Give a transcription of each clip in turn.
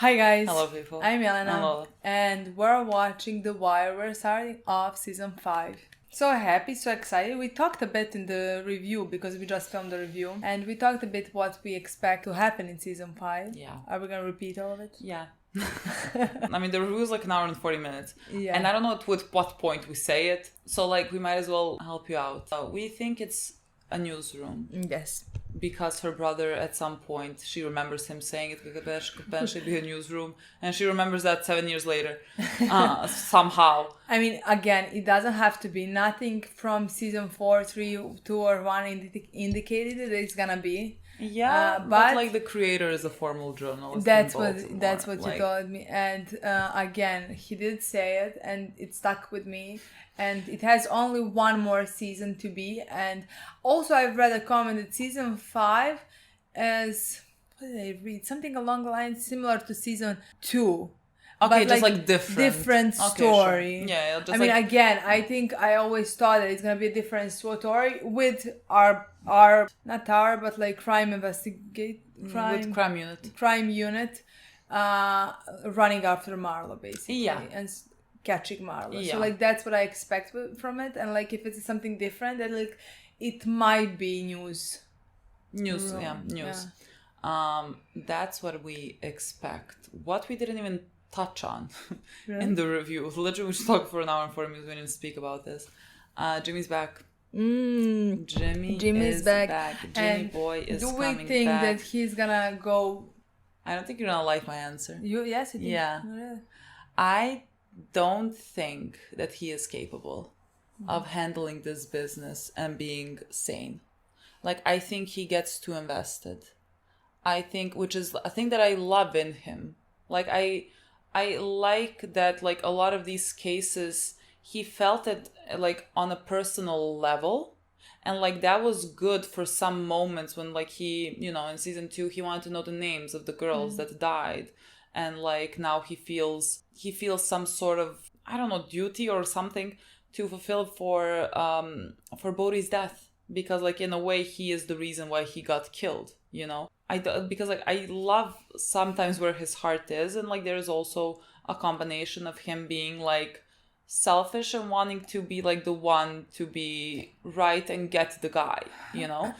Hi guys. Hello people. I'm Milena. I'm Lola. And we're watching The Wire. We're starting off season 5. So happy, so excited. We talked a bit in the review because we just filmed the review. And we talked a bit what we expect to happen in season 5. Yeah. Are we gonna repeat all of it? Yeah. I mean, the review is like an hour and 40 minutes. Yeah. And I don't know at what point we say it. So like we might as well help you out. We think it's a newsroom. Yes. Because her brother at some point, she remembers him saying it could potentially be a newsroom. And she remembers that 7 years later. Somehow. I mean, again, it doesn't have to be. Nothing from season 4, 3, 2 or 1 indicated that it's gonna be. Yeah, but like the creator is a formal journalist. That's what like, you told me. And again, he did say it, and it stuck with me. And it has only one more season to be. And also, I've read a comment that season 5 is, what did I read? Something along the lines similar to season 2. Okay, but just like different story. Okay, sure. Yeah, just I mean, again, I think I always thought that it's gonna be a different story with our not our, but like crime unit, running after Marlo basically, yeah, and catching Marlo. Yeah. So like that's what I expect from it, and like if it's something different, then like it might be news. News. That's what we expect. What we didn't even touch on in the review. Literally, we just talked for an hour and 40 minutes. We didn't speak about this. Jimmy's back. Jimmy's back. Jimmy boy is coming back. Do we think that he's gonna go? I don't think you're gonna like my answer. Yes, you think? Yeah. Oh, really? I don't think that he is capable of handling this business and being sane. Like, I think he gets too invested. I think, which is a thing that I love in him. Like, I like that, like, a lot of these cases, he felt it, like, on a personal level. And, like, that was good for some moments when, like, he, you know, in season 2, he wanted to know the names of the girls that died. And, like, now he feels some sort of, I don't know, duty or something to fulfill for Bodhi's death. Because, like, in a way, he is the reason why he got killed, you know? Because, like, I love sometimes where his heart is. And, like, there's also a combination of him being, like, selfish and wanting to be, like, the one to be right and get the guy, you know?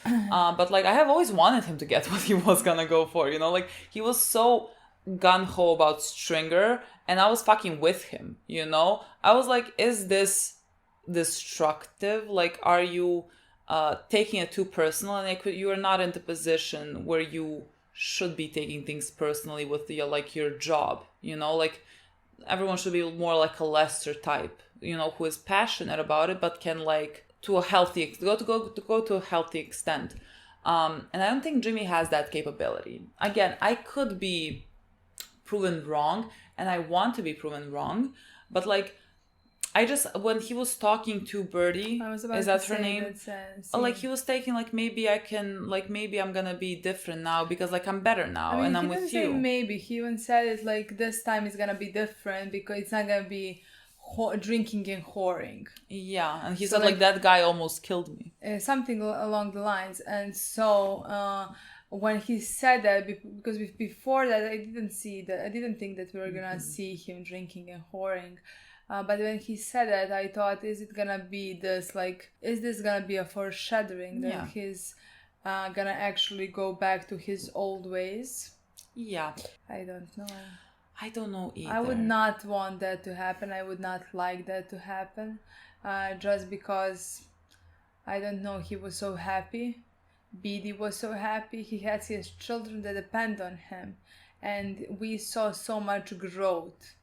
But, like, I have always wanted him to get what he was gonna go for, you know? Like, he was so gung-ho about Stringer, and I was fucking with him, you know? I was like, is this destructive? Like, are you taking it too personal? And like, you are not in the position where you should be taking things personally with your job, you know? Like, everyone should be more like a Lester type, you know, who is passionate about it, but can, like, to a healthy go to a healthy extent. And I don't think Jimmy has that capability. Again, I could be proven wrong, and I want to be proven wrong, but, like, I just, when he was talking to Birdie, is that her name? Like, he was taking, like, maybe I'm gonna be different now because, like, I'm better now, and I'm with you. Maybe he even said it like this time is gonna be different because it's not gonna be drinking and whoring. Yeah, and he said like that guy almost killed me. Something along the lines, and so. When he said that, because before that I didn't think that we were gonna see him drinking and whoring. But when he said that, I thought, is this gonna be a foreshadowing that he's gonna actually go back to his old ways? Yeah. I don't know. I don't know either. I would not want that to happen. I would not like that to happen. Just because, I don't know, he was so happy. Beatty was so happy. He has his children that depend on him. And we saw so much growth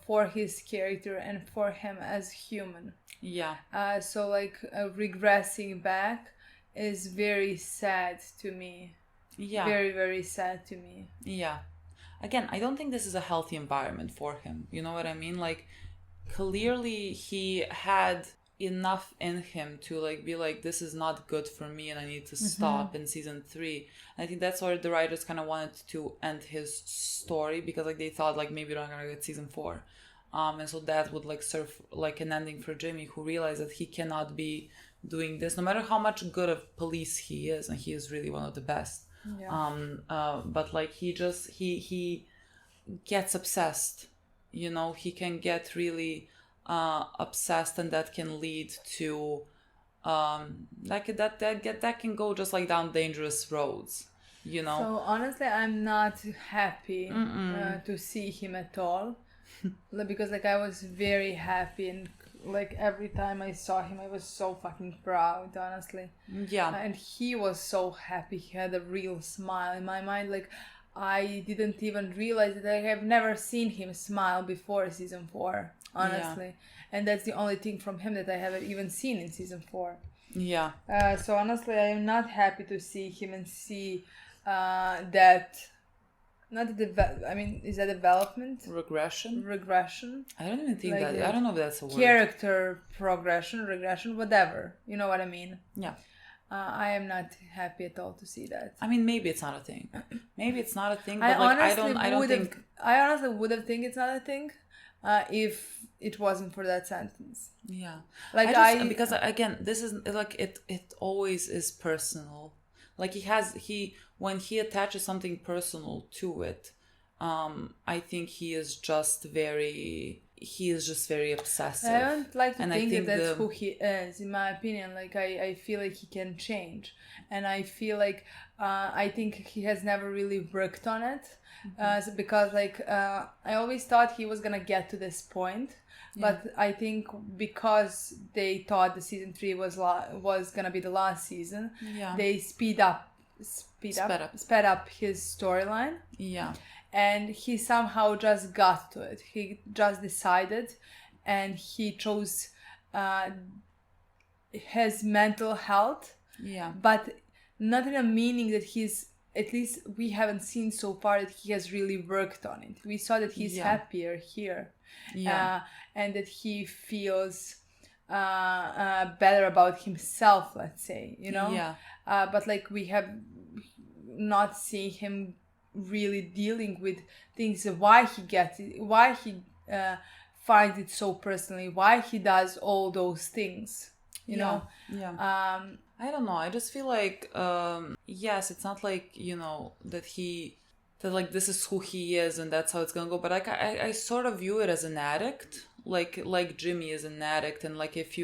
for his character and for him as human. Yeah. So like regressing back is very sad to me. Yeah. Very, very sad to me. Yeah. Again, I don't think this is a healthy environment for him. You know what I mean? Like, clearly he had enough in him to, like, be like, this is not good for me and I need to stop in season 3. And I think that's why the writers kind of wanted to end his story, because, like, they thought, like, maybe they're not gonna get season 4, and so that would, like, serve like an ending for Jimmy, who realized that he cannot be doing this no matter how much good of police he is, and he is really one of the best. But, like, he gets obsessed. You know, he can get really obsessed, and that can lead to that can go just like down dangerous roads. You know. So honestly, I'm not happy to see him at all, because like I was very happy, and like every time I saw him, I was so fucking proud, honestly. Yeah. And he was so happy. He had a real smile in my mind. Like I didn't even realize that I have never seen him smile before season 4, honestly. And that's the only thing from him that I haven't even seen in season 4. Yeah. So honestly, I am not happy to see him and see that. Not I mean, is that development? Regression. Regression. I don't even think Like, that. I don't know if that's a word. Character progression, regression, whatever. You know what I mean? Yeah. I am not happy at all to see that. I mean, maybe it's not a thing. Maybe it's not a thing. But I don't think. I honestly would have think it's not a thing, if it wasn't for that sentence. Yeah. Like because again, this is like it. It always is personal. Like when he attaches something personal to it, I think he is just very obsessive. I don't like to and think that that's who he is, in my opinion. Like I feel like he can change, and I feel like I think he has never really worked on it, because like I always thought he was gonna get to this point. But I think because they thought the season 3 was gonna be the last season, they sped up his storyline. Yeah. And he somehow just got to it. He just decided, and he chose his mental health. Yeah. But not in a meaning that at least we haven't seen so far that he has really worked on it. We saw that he's happier here. Yeah. And that he feels better about himself, let's say, you know? Yeah. But like we have not seen him really dealing with things, why he gets it, why he finds it so personally, why he does all those things, you know? Yeah. I don't know. I just feel like, yes, it's not like, you know, that like this is who he is and that's how it's gonna go. But like I sort of view it as an addict. Like Jimmy is an addict, and like if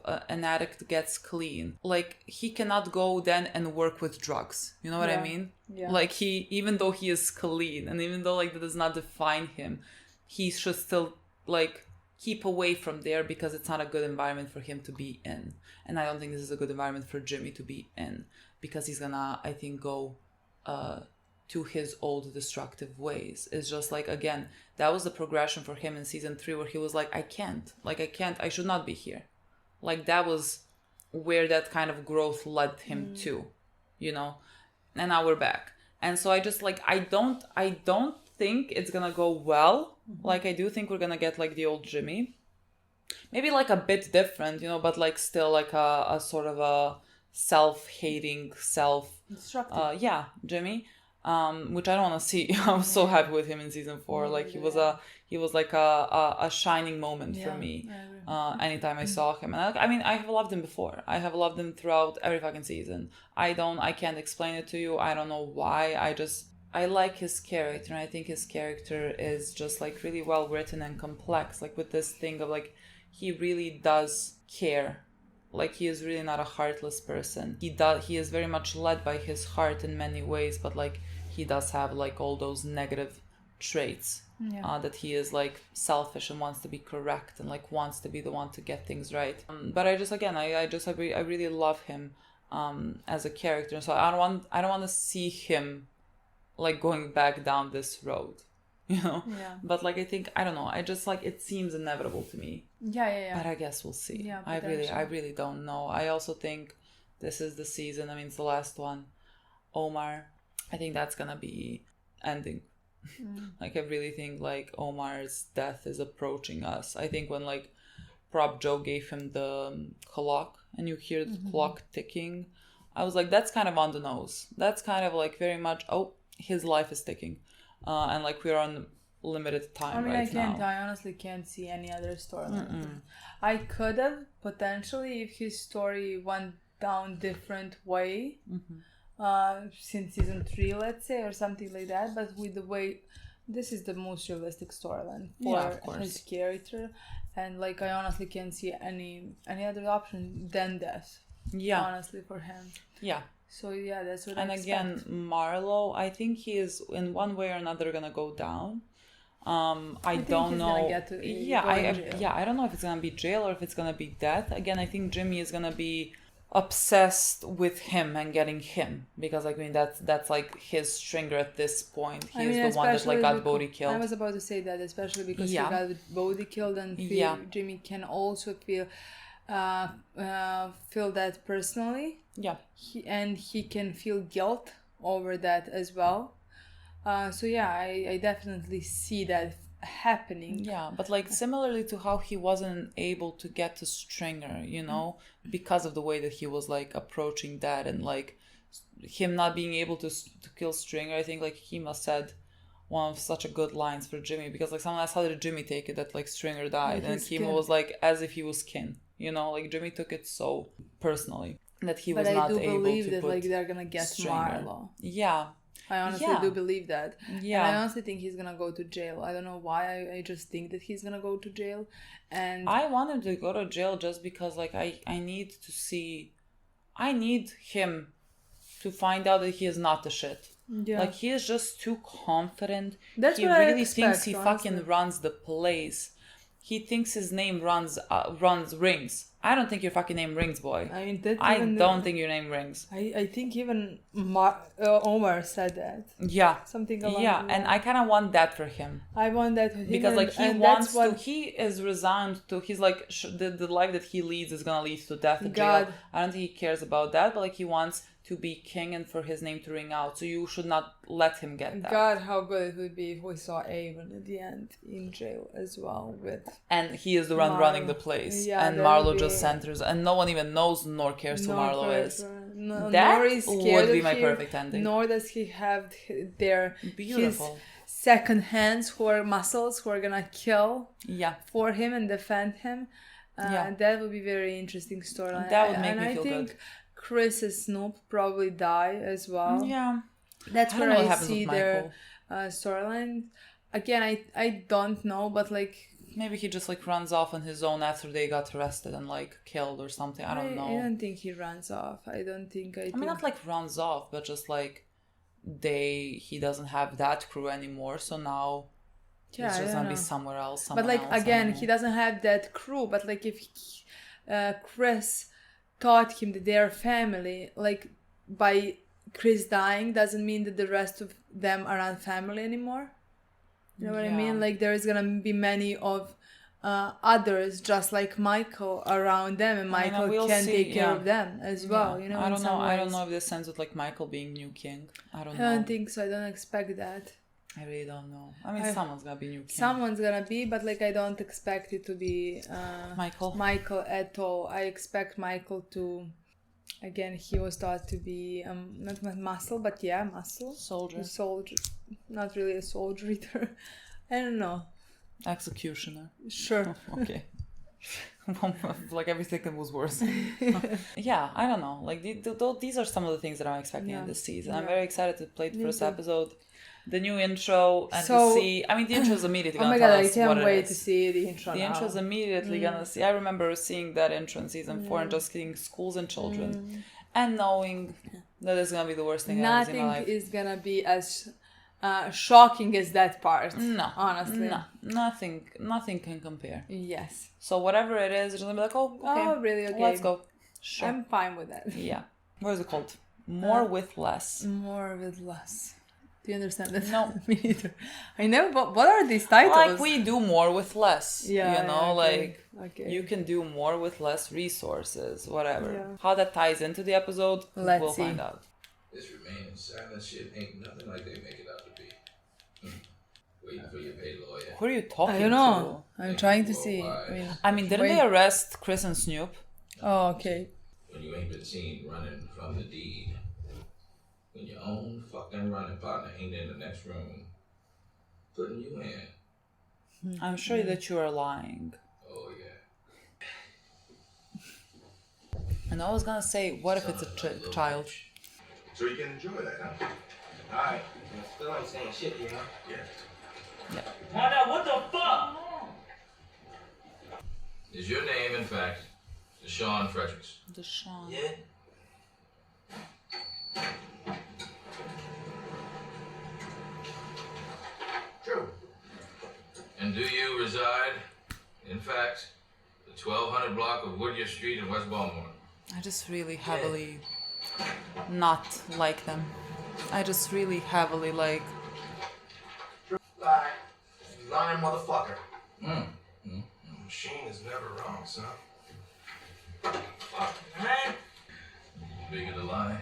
an addict gets clean, like he cannot go then and work with drugs. You know what I mean? Yeah. Like even though he is clean, and even though like that does not define him, he should still like keep away from there because it's not a good environment for him to be in. And I don't think this is a good environment for Jimmy to be in, because he's gonna, I think, go to his old destructive ways. It's just like, again, that was the progression for him in season 3, where he was like, I should not be here. Like that was where that kind of growth led him to, you know. And now we're back. And so I just like, I don't think it's gonna go well. Like I do think we're gonna get like the old Jimmy, maybe like a bit different, you know, but like still like a sort of a self-hating, destructive, Jimmy, which I don't want to see. I was so happy with him in season 4. Like he was like a shining moment for me. Anytime I saw him, and I mean, I have loved him before. I have loved him throughout every fucking season. I can't explain it to you. I don't know why. I like his character, and I think his character is just like really well written and complex. Like with this thing of like, he really does care. Like he is really not a heartless person. He is very much led by his heart in many ways, but like he does have like all those negative traits. That he is like selfish and wants to be correct and like wants to be the one to get things right. But I really love him as a character. So I don't want to see him like going back down this road, you know. But like I don't know, I just like, it seems inevitable to me. But I guess we'll see. I really don't know. I also think this is the season. I mean, it's the last one. Omar, I think that's gonna be ending. Like I really think like Omar's death is approaching us. I think when like Prop Joe gave him the clock and you hear the clock ticking, I was like, that's kind of on the nose. That's kind of like very much, his life is ticking, and like we're on limited time. I honestly can't see any other storyline. I could have potentially, if his story went down different way, since season 3, let's say, or something like that. But with the way this is the most realistic storyline for Yeah, of course. his character, and like I honestly can't see any other option than death. Yeah. Honestly, for him. Yeah. So yeah, that's what And I expect. again, Marlo, I think he is in one way or another gonna go down. I think don't he's know. gonna get to go in jail. I don't know if it's gonna be jail or if it's gonna be death. Again, I think Jimmy is gonna be obsessed with him and getting him, because like, I mean, that's like his stringer at this point. He is the one that like got Bodhi killed. I was about to say that, especially because Yeah. he got Bodhi killed, and Yeah. Jimmy can also feel that personally. Yeah. He can feel guilt over that as well. So yeah, I definitely see that happening. Yeah, but like similarly to how he wasn't able to get to Stringer, you know, because of the way that he was like approaching that, and like him not being able to kill Stringer. I think like he must said one of such a good lines for Jimmy, because like someone asked how did Jimmy take it that like Stringer died, and Kimo was like as if he was kin, you know, like Jimmy took it so personally that he was not able to put. But I do believe that like they're gonna get Marlo. Yeah. I honestly do believe that. Yeah. And I honestly think he's gonna go to jail. I don't know why. I just think that he's gonna go to jail. And I want him to go to jail just because like I need to see, I need him to find out that he is not the shit. Yeah. Like he is just too confident. That's he what really I expect, thinks he honestly. fucking runs the place. He thinks his name runs rings. I don't think your fucking name rings, boy. I mean, don't think your name rings. I think even Omar said that. Yeah. Something along Yeah, and I kind of want that for him. I want that for him. Because like he wants to, he is resigned to, he's like, the life that he leads is gonna lead to death and jail. I don't think he cares about that, but like he wants to be king and for his name to ring out. So you should not let him get that. God, how good it would be if we saw Avon at the end in jail as well with. And he is the one running the place. Yeah, and Marlo just centers, and no one even knows nor cares who Marlo is. That would be my perfect ending. Nor does he have their beautiful his second hands who are muscles who are gonna kill for him and defend him. That would be very interesting storyline. That would make me feel good. Chris's Snoop probably die as well. Yeah. That's where I see their storyline. Again, I don't know, but like... Maybe he just like runs off on his own after they got arrested and like killed or something. I don't know. I don't think he runs off. I mean, not like runs off, but just like he doesn't have that crew anymore. So now he's just gonna be somewhere else. But like, again, he doesn't have that crew. But like if Chris taught him that they're family, like by Chris dying doesn't mean that the rest of them aren't family anymore. You know what I mean? Like there is gonna be many of others just like Michael around them, and Michael can take care of them as well. You know, I don't know. I don't know if this ends with like Michael being new king. I don't know. I don't think so. I don't expect that. I really don't know. I mean, someone's gonna be new king. Someone's gonna be, but like I don't expect it to be Michael at all. I expect Michael to. Again, he was thought to be not muscle, but muscle. Soldier. Not really a soldier either. I don't know. Executioner. Sure. Okay. Like every second was worse. Yeah, I don't know. Like these are some of the things that I'm expecting in this season. I'm very excited to play the first episode. The new intro and to see. I mean, the intro is immediately gonna tell us what it is. I can't wait to see the intro. The intro is immediately gonna see. I remember seeing that intro in season 4 and just seeing schools and children, and knowing that it's gonna be the worst thing I've ever seen in my life. Nothing is gonna be as shocking as that part. No, honestly, no, nothing can compare. Yes. So whatever it is, it's gonna be like, oh, okay, oh, really? Okay, let's go. Sure. I'm fine with that. Yeah. What is it called? More with less. More with less. Do you understand that? No. Me neither. I know, but what are these titles? Like we do more with less. Yeah. You know, okay. You can do more with less resources, whatever. Yeah. How that ties into the episode, we'll find out. This remaining silent shit ain't nothing like they make it out to be. Waiting for your pay lawyer. Who are you talking to? I don't know. I'm trying to see. I mean, didn't they arrest Chris and Snoop? Oh, okay. When you ain't been seen running from the deed. When your own fucking running partner ain't in the next room, putting you in. I'm sure that you are lying. Oh, yeah. And I was gonna say, what if it's a child? So you can enjoy that, huh? Alright. Still ain't saying shit, you know? Yeah. Sean Fredericks. Deshaun. Yeah? True. And do you reside, in fact, the 1200 block of Woodyer Street in West Baltimore? I just really heavily not like them. I just really heavily like... Lie. Lying motherfucker. Machine is never wrong, son. Fuck, man. The bigger the lie,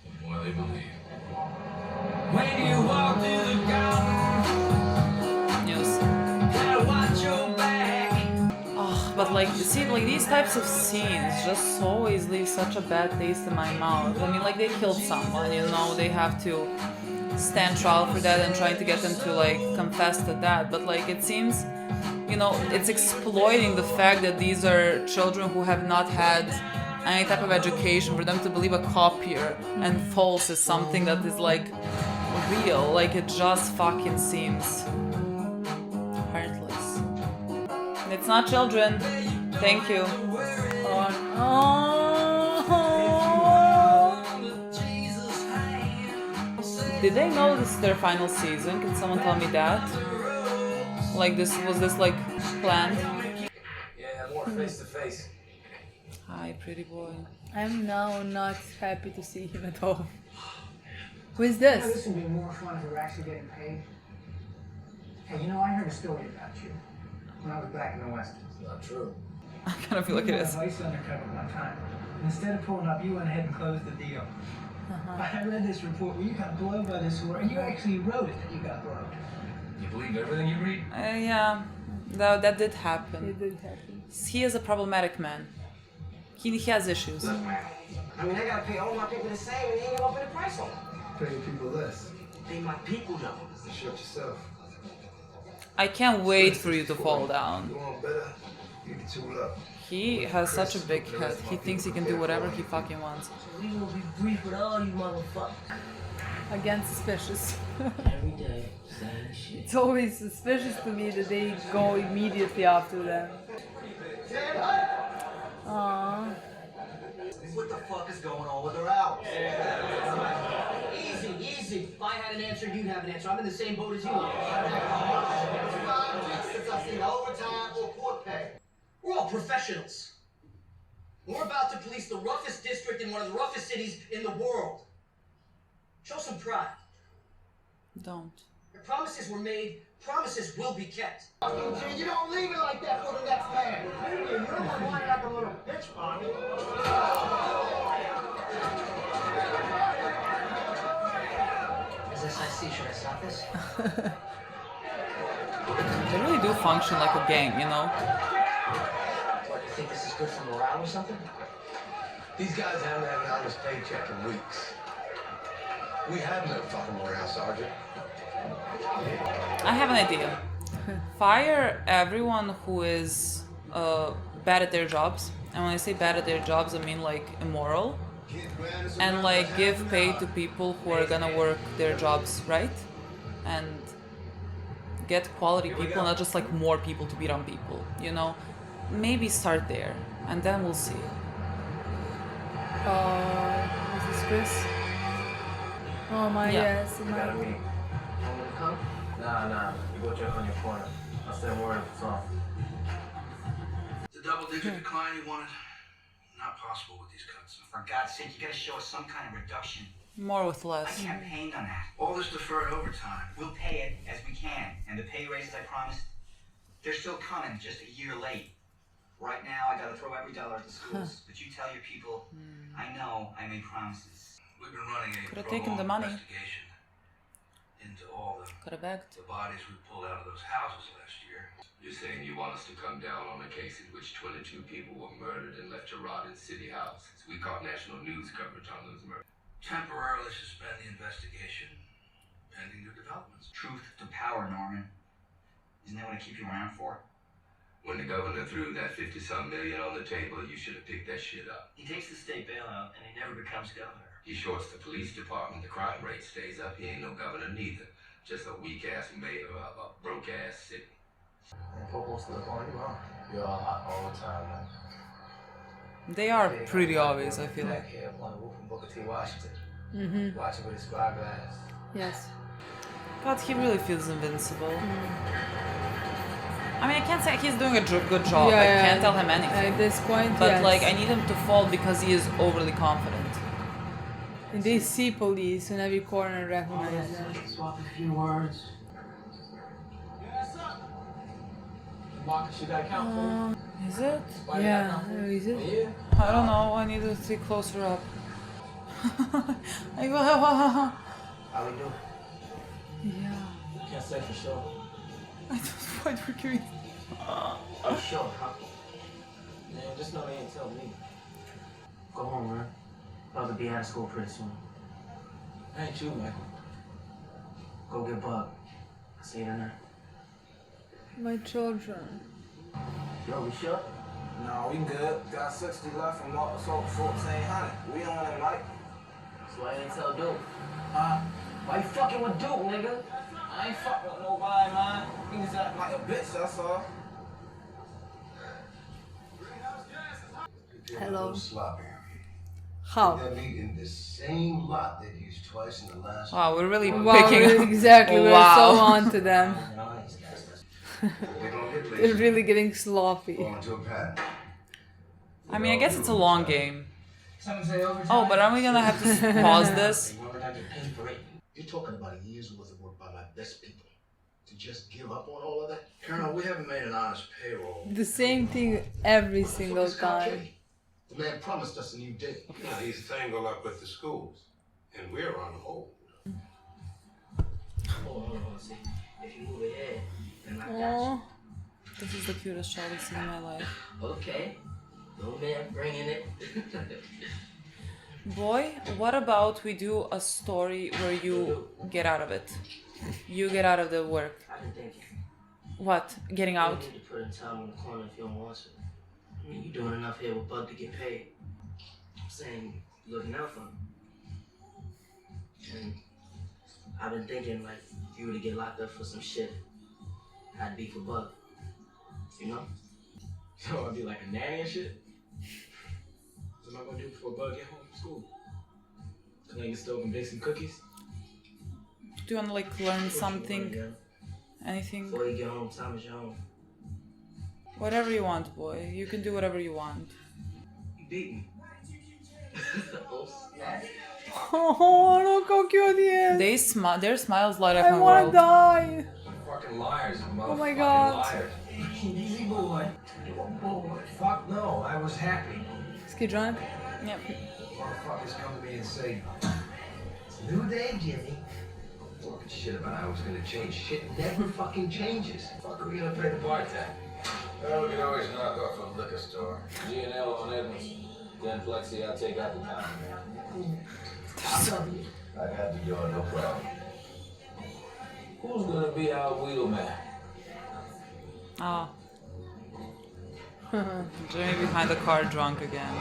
the more they believe. When you walk through the garden, News. gotta watch your back. Oh, but like, see, like these types of scenes just always leave such a bad taste in my mouth. I mean, like they killed someone, you know, they have to stand trial for that and trying to get them to like confess to that. But like it seems, you know, it's exploiting the fact that these are children who have not had any type of education for them to believe a copier and false is something that is like real. Like it just fucking seems heartless. It's not children. Thank you. Did they know this is their final season? Can someone tell me that? Like this, was this like planned? Yeah, more face to face. Hi, pretty boy. I'm now not happy to see him at all. Who is This this? would be more fun if we were actually getting paid. Hey, you know, I heard a story about you when I was back in the West. It's not true. I kind of feel like it is. I used to undercover one time. And instead of pulling up, you went ahead and closed the deal. I read this report where you got blowed by this whore, and you actually wrote it that you got blowed. You believe everything you read? Yeah, that did It happen. did happen. He is a problematic man. He has issues. I mean, I gotta pay all my people the same and they ain't upping the price on them. Pay people less. They my people though. Shut yourself. I can't wait for you to fall down. You want better? You can tool up. He has such a big head. He thinks he can do whatever he fucking wants. So we gonna be brief with all you motherfuckers. Again, suspicious. Every day, same shit. It's always suspicious to me that they go immediately after them. Aww. What the fuck is going on with her hours? Easy, easy. If I had an answer, you'd have an answer. I'm in the same boat as you are. Since I've seen overtime or court pay. We're all professionals. We're about to police the roughest district in one of the roughest cities in the world. Show some pride. Don't. Promises were made, promises will be kept. You don't leave it like that for the next man. You're the one whining like a little bitch, Bobby. As I see, should I stop this? They really do function like a gang, you know? What, you think this is good for morale or something? These guys haven't had an honest paycheck in weeks. We have no fucking morale, Sergeant. I have an idea. Fire everyone who is bad at their jobs. And when I say bad at their jobs, I mean like immoral. And like give pay to people who are gonna work their jobs right. And get quality people, not just like more people to beat on people, you know? Maybe start there, and then we'll see. Is this Chris? Oh my, Yeah. yes. My... Want me to come? Nah. You go check on your corner. I'll send word if it's off. The double-digit decline you wanted? Not possible with these cuts. For God's sake, you gotta show us some kind of reduction. More with I less. campaigned on that. All this deferred overtime. We'll pay it as we can. And the pay raises I promised, they're still coming, just a year late. Right now, I gotta throw every dollar at the schools. But you tell your people, I know I made promises. We've been running a Could've taken the prolonged money. investigation into all Could have begged. the bodies we pulled out of those houses last year. You're saying you want us to come down on a case in which 22 people were murdered and left to rot in City House? We caught national news coverage on those murders. Temporarily suspend the investigation, pending new developments. Truth to power, Norman. Isn't that what I keep you around for? When the governor threw that 50-some million on the table, you should have picked that shit up. He takes the state bailout and he never becomes governor. He shorts the police department, the crime rate stays up. He ain't no governor neither. Just a weak-ass mayor of a broke-ass city. And put most of the on you, huh? You're all hot all the time, man. They are pretty obvious, I feel like. Black hair, one wolf from Booker T. Washington. Mm-hmm. Watching with his spyglass. Yes. God, he really feels invincible. I mean, I can't say he's doing a good job. Yeah, I yeah, can't tell him anything. At this point, But yes. like, I need him to fall because he is overly confident. And they see police in every corner and recognize them. Swap a few words. Marcus, you got a count for me? Is it? Yeah, is it? Yeah. I don't know. I need to see closer up. I go. How we do? Yeah. Can't say for sure. I don't know what we're doing. You sure, huh? Man, just know they ain't tell me. Go home, man. About to be out of school pretty soon. Ain't you, Michael? Go get Bug. I'll see you tonight. My children. Yo, we sure? No, we good. Got 60 left from assault 1400. We on it, Mike. That's why I ain't tell Duke. Why you fucking with Duke, nigga? I ain't fucking with nobody, man. He just act like a bitch, that's all. Hello. Sloppy. How? That meat in the same lot they used twice in the last. Wow, we're really Wow, picking up. exactly. We're Wow. so on to them. They're gonna get They're lazy. really getting sloppy. Fall into a pattern. I mean, I guess it's a long game. Someone say overtime? Oh, but are we gonna have to pause this? Remember not to pay for it. You're talking about a year's worth of work by my best people. To just give up on all of that? Colonel, we haven't made an honest payroll. The same thing every What the fuck single is Cobb time. Kitty? The man promised us a new day. Now he's tangled up with the schools, and we're on hold. Hold on, see. If you move ahead, then I got Aww. This is the cutest child I've seen in my life. you. Okay. No man bringing it. Boy, what about we do a story where you get out of it? You get out of the work. I've been thinking. What? Getting You out? need to put in time in the corner if you don't want to. I mean, you're doing enough here with Bug to get paid. I'm saying, you're looking out for him. And I've been thinking, like, if you were to get locked up for some shit, I'd be for Bug. You know? So I'd be like a nanny and shit? What am I gonna do before Bug get home from school? Clean the stove and bake some cookies? Do you want to like learn something? Anything? Before you get home, time is your own. Whatever you want, boy. You can do whatever you want. You beat me. Oh, look how cute he is. Their smiles light up I my wanna world. die. Fucking liars, Oh my motherfucking God. liars. Easy boy. Fuck no, I was happy. Is he drunk? Yep. Motherfuckers come to me and say, it's a new day, Jimmy. Talking shit about how it's gonna change. Shit never fucking changes. Fuck, are we gonna pay the bar tab? Well, we can always knock off a liquor store. G&L on Edmonds. Then Flexi, I'll take out the town. I love you. I got the door, no problem. Who's gonna be our wheelman? Oh. Jimmy behind the car drunk again.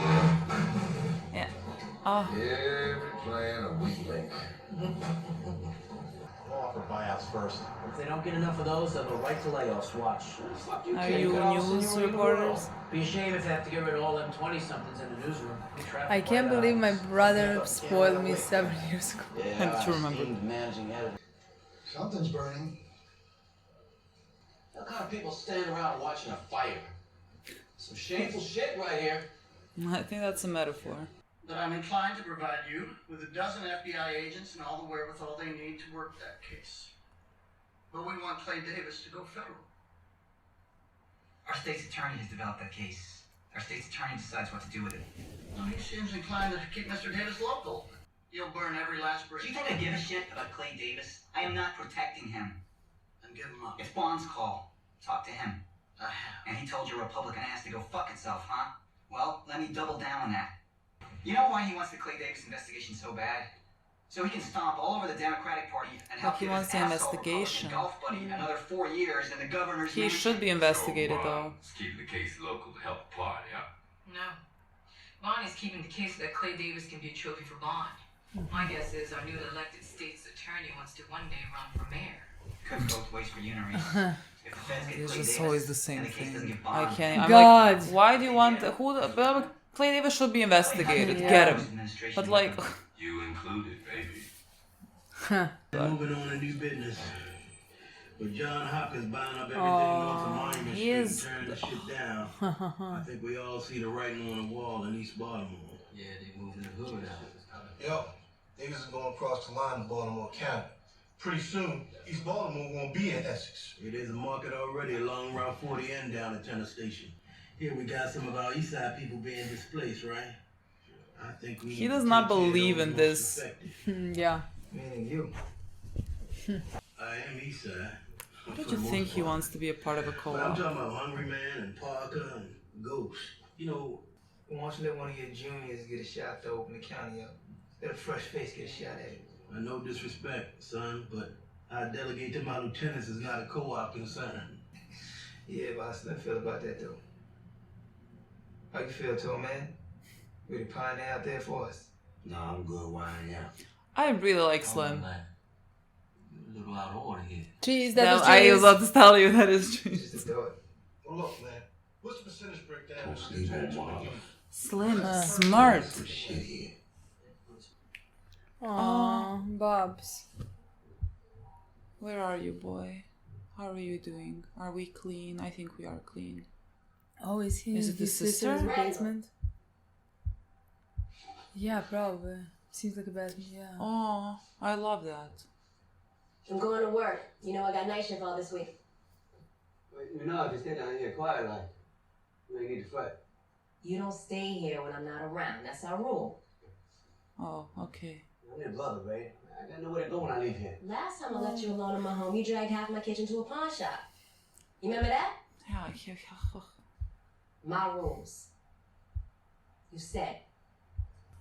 Yeah. Oh. Every plan a weak link. I'll offer buyouts first. If they don't get enough of those, they'll go right to layoffs. Watch. Are you news reporters? Be ashamed if they have to get rid of all them 20-somethings in the newsroom. I can't believe my brother spoiled me 7 years ago. I just remember. managing editor. Something's burning. What kind of people stand around watching a fire? Some shameful shit right here. I think that's a metaphor. That I'm inclined to provide you with a dozen FBI agents and all the wherewithal they need to work that case. But we want Clay Davis to go federal. Our state's attorney has developed that case. Our state's attorney decides what to do with it. Well, he seems inclined to keep Mr. Davis local. You'll burn every last bridge. Do you think I give a shit about Clay Davis? I am not protecting him. And give him up. It's Bond's call. Talk to him. I have. And he told your Republican ass to go fuck itself, huh? Well, let me double down on that. You know why he wants the Clay Davis investigation so bad? So he can stomp all over the Democratic Party and help But he give wants his the asshole investigation. Republican golf buddy another 4 years in the governor's He mansion. should be investigated though. Keeping the case local to help the party, huh? No. Bond is keeping the case so that Clay Davis can be a trophy for Bond. My guess is our new elected state's attorney wants to one day run for mayor. Could both ways for una reasons. If the feds get It's Clay just Davis, always the and same the case doesn't thing. get I Bond, can't. I'm God. like, why do you want Clay Davis should be investigated. Yeah. Get him. But like, You included, baby. Moving on to new business. With John Hopkins buying up everything off of Monument he Street and is- tearing the shit down, I think we all see the writing on the wall in East Baltimore. Yeah, they moving the hood out. Yo, niggas is going across the line to Baltimore County. Pretty soon, East Baltimore won't be in Essex. It is a market already along Route 40N down at Tenor Station. Here we got some of our East Side people being displaced, right? I think we he need does to not take care of believe those in most this. affected. Yeah. Meaning you. I am East Side. Why don't you think he wants to be a part of a But I'm co-op? talking about Hungry Man and Parker and Ghost. You know, Why don't you let one of your juniors get a shot to open the county up? Let a fresh face get a shot at it. no disrespect, son, but I delegate to my lieutenants is not a co-op concern. Yeah, but I still feel about that though. How you feel, too, man? We the pioneer out there for us. Nah, I'm good winding out. I really like Slim. A little out of order here. Cheese, No, that is I cheese. was about to tell you that is true. Just a thought. Well, look, man. What's the percentage breakdown? Don't sleep on Mom. Slim, smart. Shit here. Aw, Bobs. Where are you, boy? How are you doing? Are we clean? I think we are clean. Oh, is he? Is it the his sister's sister? basement? Yeah, probably. Seems like a basement, yeah. Oh, I love that. I'm going to work. You know I got night shift all this week. You know, if you stay down here quiet like, you ain't need to fight. You don't stay here when I'm not around. That's our rule. Oh, okay. I'm your brother, babe. I gotta know where to go when I leave here. Last time I left you alone in my home, you dragged half my kitchen to a pawn shop. You remember that? Yeah. My rules. You said.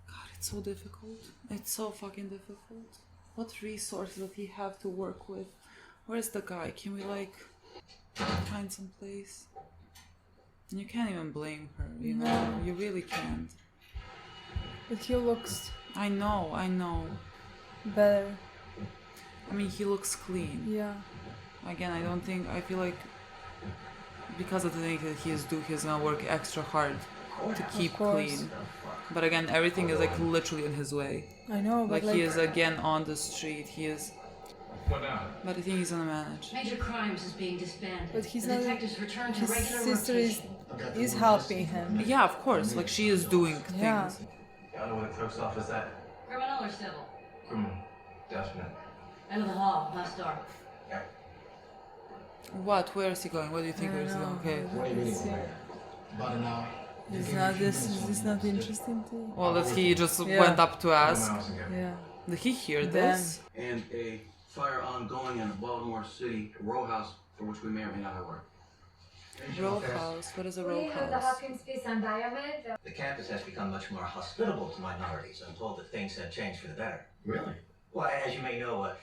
God, it's so difficult. It's so fucking difficult. What resources does he have to work with? Where's the guy? Can we like find some place? And you can't even blame her, you know? You really can't. But he looks I know. better. I mean, he looks clean. Yeah. Again, I feel like because of the thing that he is doing, he's gonna work extra hard to keep clean. But again, everything is like literally in his way. I know, but Like he is again on the street. He is. What now? But I think he's gonna manage. Major Crimes is being disbanded. But he's the not. detectives return to His regular sister rotation. is helping him. Yeah, of course. Like she is doing Yeah. things. Y'all know where the clerk's office at? Criminal or civil? Criminal. Definite. End of the hall, last door. What? Where is he going? What do you think? Where is he going? Okay. What do you mean? About an hour. Is this not interesting to you? Well, that he just Yeah. went up to ask. Yeah. Did he hear Then- this? And a fire ongoing in the Baltimore City row house for which we may or may not have worked. Row house. What is a row We have the house? Hopkins piece on biomed. The campus has become much more hospitable to minorities. I'm told that things have changed for the better. Really? Well, as you may know,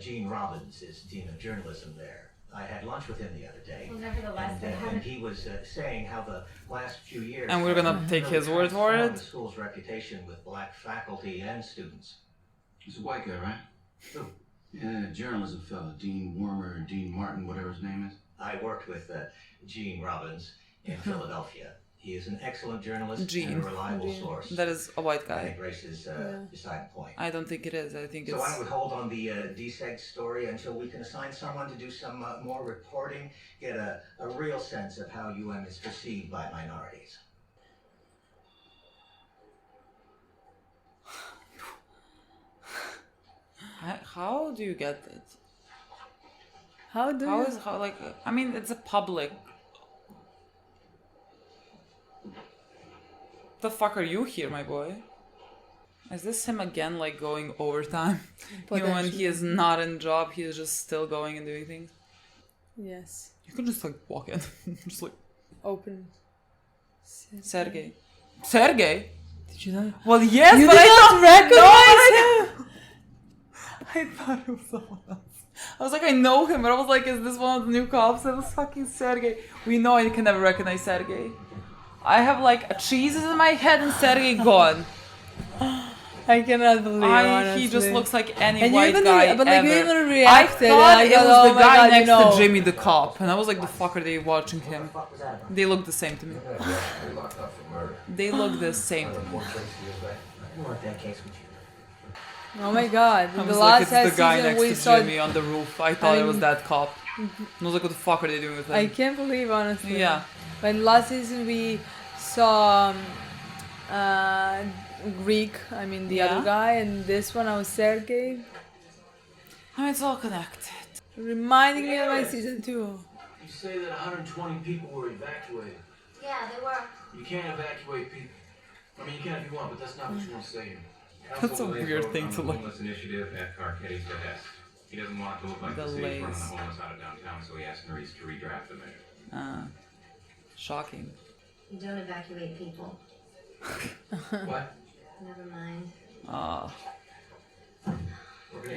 Gene Robbins is Dean of Journalism there. I had lunch with him the other day. Well, nevertheless, they and haven't. he was saying how the last few years... And we're gonna take his word for transformed it? The school's reputation with black faculty and students. He's a white guy, right? Who? Yeah, journalism fella. Dean Wormer or Dean Martin, whatever his name is. I worked with Gene Robbins in Philadelphia. He is an excellent journalist Gene. and a reliable source. That is a white I guy. think race is beside the point. I don't think it is. I think So it's. why don't we hold on the DSEG story until we can assign someone to do some more reporting, get a real sense of how UM is perceived by minorities. How do you get it? How do How you? is how like? I mean, it's a public. The fuck are you here, my boy? Is this him again, like going overtime? Even when he is not in job, he is just still going and doing things. Yes. You could just like walk in, just like Open. Sergey. Sergey? Did you know? Well, yes, You but did I not thought recognize him. I thought it was someone else. I was like, I know him, but I was like, is this one of the new cops? It was fucking Sergey. We know I can never recognize Sergey. I have like cheeses in my head and Sergey gone. I cannot believe honestly. He just looks like any and white guy but like ever. you even reacted. I thought and it was oh the my guy God, next you know. to Jimmy the cop, and I was like, the fuck are they watching him? They look the same to me. They look the same to me. You want that case with you? Oh my God! I In was the like, last it's the guy season next we to saw. Jimmy on the roof. I thought it was that cop. I was like, what the fuck are they doing with him? I can't believe honestly. Yeah. But last season we saw Greek. I mean the other guy, and this one I was Sergey. I mean, it's all connected. Reminding me of my season 2. You say that 120 people were evacuated. Yeah, they were. You can't evacuate people. I mean, you can if you want, but that's not what you want to say here. That's a weird thing to look. Homeless initiative at Carcetti's behest. He doesn't want it to look like the city's running the homeless out of downtown, so he asked Maurice to redraft the measure. Shocking. You don't evacuate people. What? Never mind.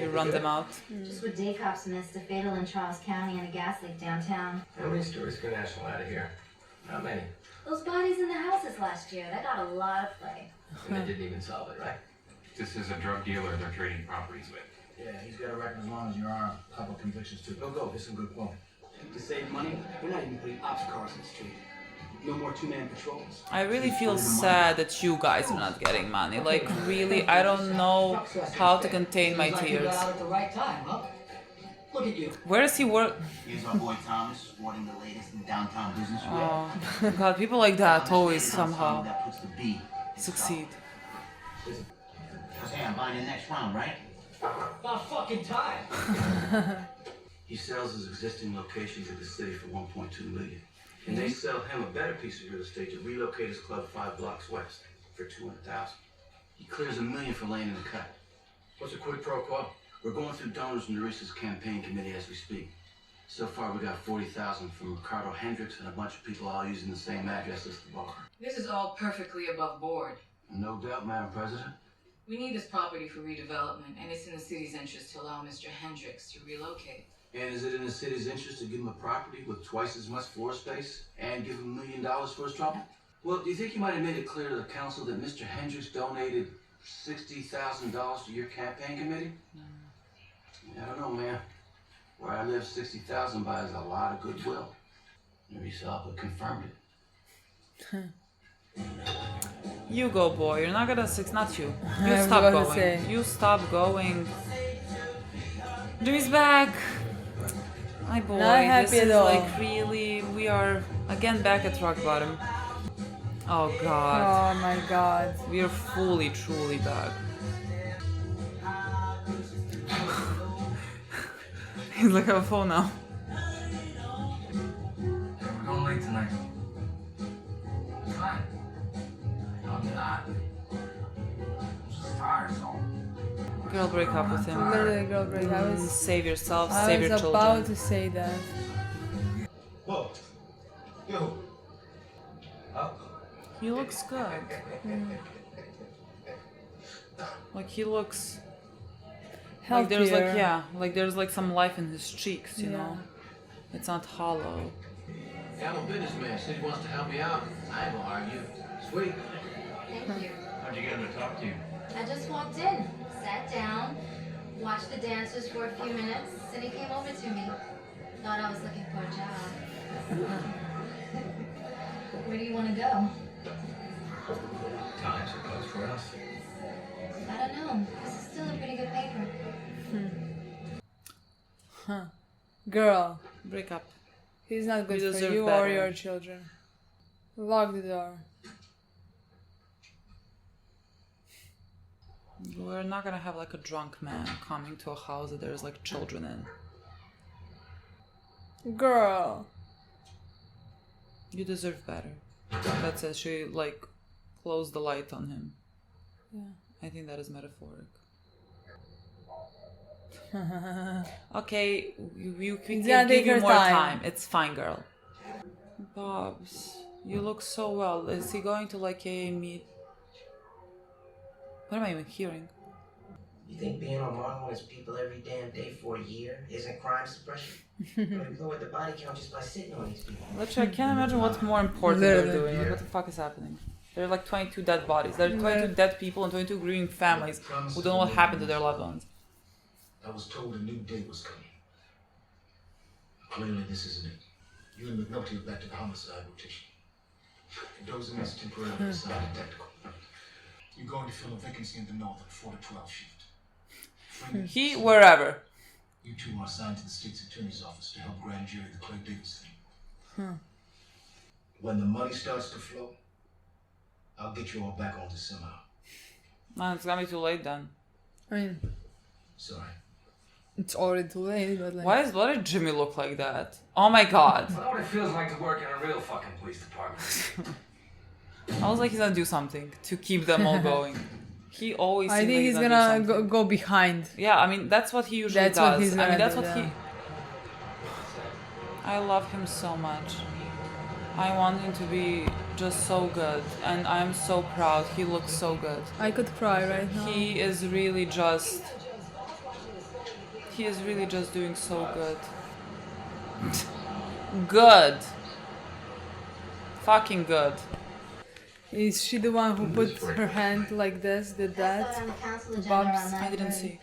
You run them out. Just what day cops missed, a fatal in Charles County and a gas leak downtown. How many stories can National out of here? Not many. Those bodies in the houses last year, that got a lot of play. And they didn't even solve it, right? This is a drug dealer they're trading properties with. Yeah, he's got a record as long as you are. A couple convictions too. Go. Here's some good quote. To save money, we're not even putting ops cars in the street. No more two-man patrols. I really feel sad that you guys are not getting money. Like, really, I don't know how to contain my tears. At the right time, huh? Look at you. Where does he work? Here's our boy Thomas, sporting the latest in downtown business. Oh, God, people like that always somehow That puts the B. succeed. Hey, I'm buying the next round, right? About fucking time. He sells his existing location to the city for $1.2 million. And they sell him a better piece of real estate to relocate his club 5 blocks west for $200,000. He clears $1 million for laying in the cut. What's a quid pro quo? We're going through donors in Maurice's campaign committee as we speak. So far, we got $40,000 from Ricardo Hendricks and a bunch of people all using the same address as the bar. This is all perfectly above board. No doubt, Madam President. We need this property for redevelopment, and it's in the city's interest to allow Mr. Hendricks to relocate. And is it in the city's interest to give him a property with twice as much floor space and give him $1 million for his trouble? Well, do you think you might have made it clear to the council that Mr. Hendricks donated $60,000 to your campaign committee? I don't know, man. Where I live, 60,000 buys a lot of goodwill. Maurice Alba confirmed it. You go, boy. You're not gonna not you. You I was stop about to going. say. You stop going. Jimmy's back. My boy. Not happy this is at all. like really. We are again back at rock bottom. Oh God. Oh my God. We are fully, truly back. He's like, I have a phone now. We're going late tonight. Fine. I'm not. I'm just tired, so. Girl, break up with him. Literally, girl, break. Save yourself, I save was your about children. to say that. Whoa. Yo. He looks good. Like he looks like there's like like there's like some life in his cheeks, you know. It's not hollow. Yeah, I'm a businessman. City wants to help me out. I ain't gonna argue. Sweet. Thank you. How'd you get him to talk to you? I just walked in, sat down, watched the dancers for a few minutes, and he came over to me. Thought I was looking for a job. Where do you want to go? Times are closed for us. I don't know. This is still a pretty good paper. Huh. Girl. Break up. He's not good You for deserve you or better. your children. Lock the door. We're not gonna have like a drunk man coming to a house that there's like children in. Girl. You deserve better. That's it. She like closed the light on him. Yeah. I think that is metaphoric. Okay, you can give you more time. It's fine, girl. Bobs, you look so well. Is he going to like a meet? What am I even hearing? You think being on Marlon with people every damn day for a year isn't crime suppression? You lower the body count just by sitting on these people. Literally, I can't imagine what's more important they're doing. Like, what the fuck is happening? There are like 22 dead bodies. There are 22 dead people and 22 grieving families who don't know what happened to their loved ones. I was told a new day was coming. Clearly, this isn't it. You and McNulty are back to the homicide rotation. Dozing is temporarily assigned to tactical. You're going to fill a vacancy in the north at 4 to 12 shift. Freeman, Wherever. You two are assigned to the state's attorney's office to help grand jury the Clay Davis thing. When the money starts to flow, I'll get you all back on this somehow. Man, it's gonna be too late then. I mean, sorry. It's already too late, but like... Why did Jimmy look like that? Oh my god. I know what it feels like to work in a real fucking police department. I was like, he's gonna do something to keep them all going. He always I seems think like he's gonna go behind. Yeah, I mean, that's what he usually That's does. what he's I mean, that's gonna what do, he... I love him so much. I want him to be just so good. And I'm so proud. He looks so good. I could cry right now. He is really just doing so good. Good. Fucking good. Is she the one who put her hand like this, did that? To Bob's? I didn't see.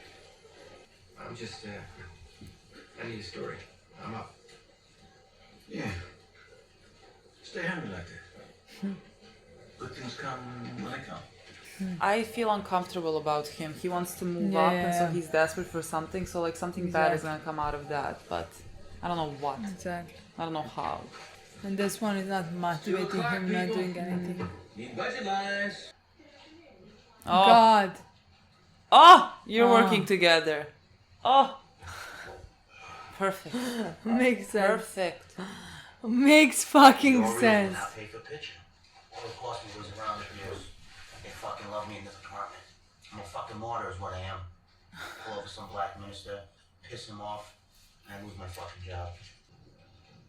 I'm just, I need a story. I'm up. Yeah. Stay hungry like that. Good things come when they come. I feel uncomfortable about him. He wants to move up, and so he's desperate for something. So like something bad is gonna come out of that, but I don't know what. Exactly. I don't know how. And this one is not motivating him, not doing anything. Need budget lines. Oh. God. Oh, you're working together. Oh. Perfect. Makes sense. Perfect. Makes fucking You're sense. Now pay for picture. All it cost me was around the views. They fucking love me in this apartment. I'm a fucking martyr is what I am. Pull over some black minister, piss him off, and I lose my fucking job.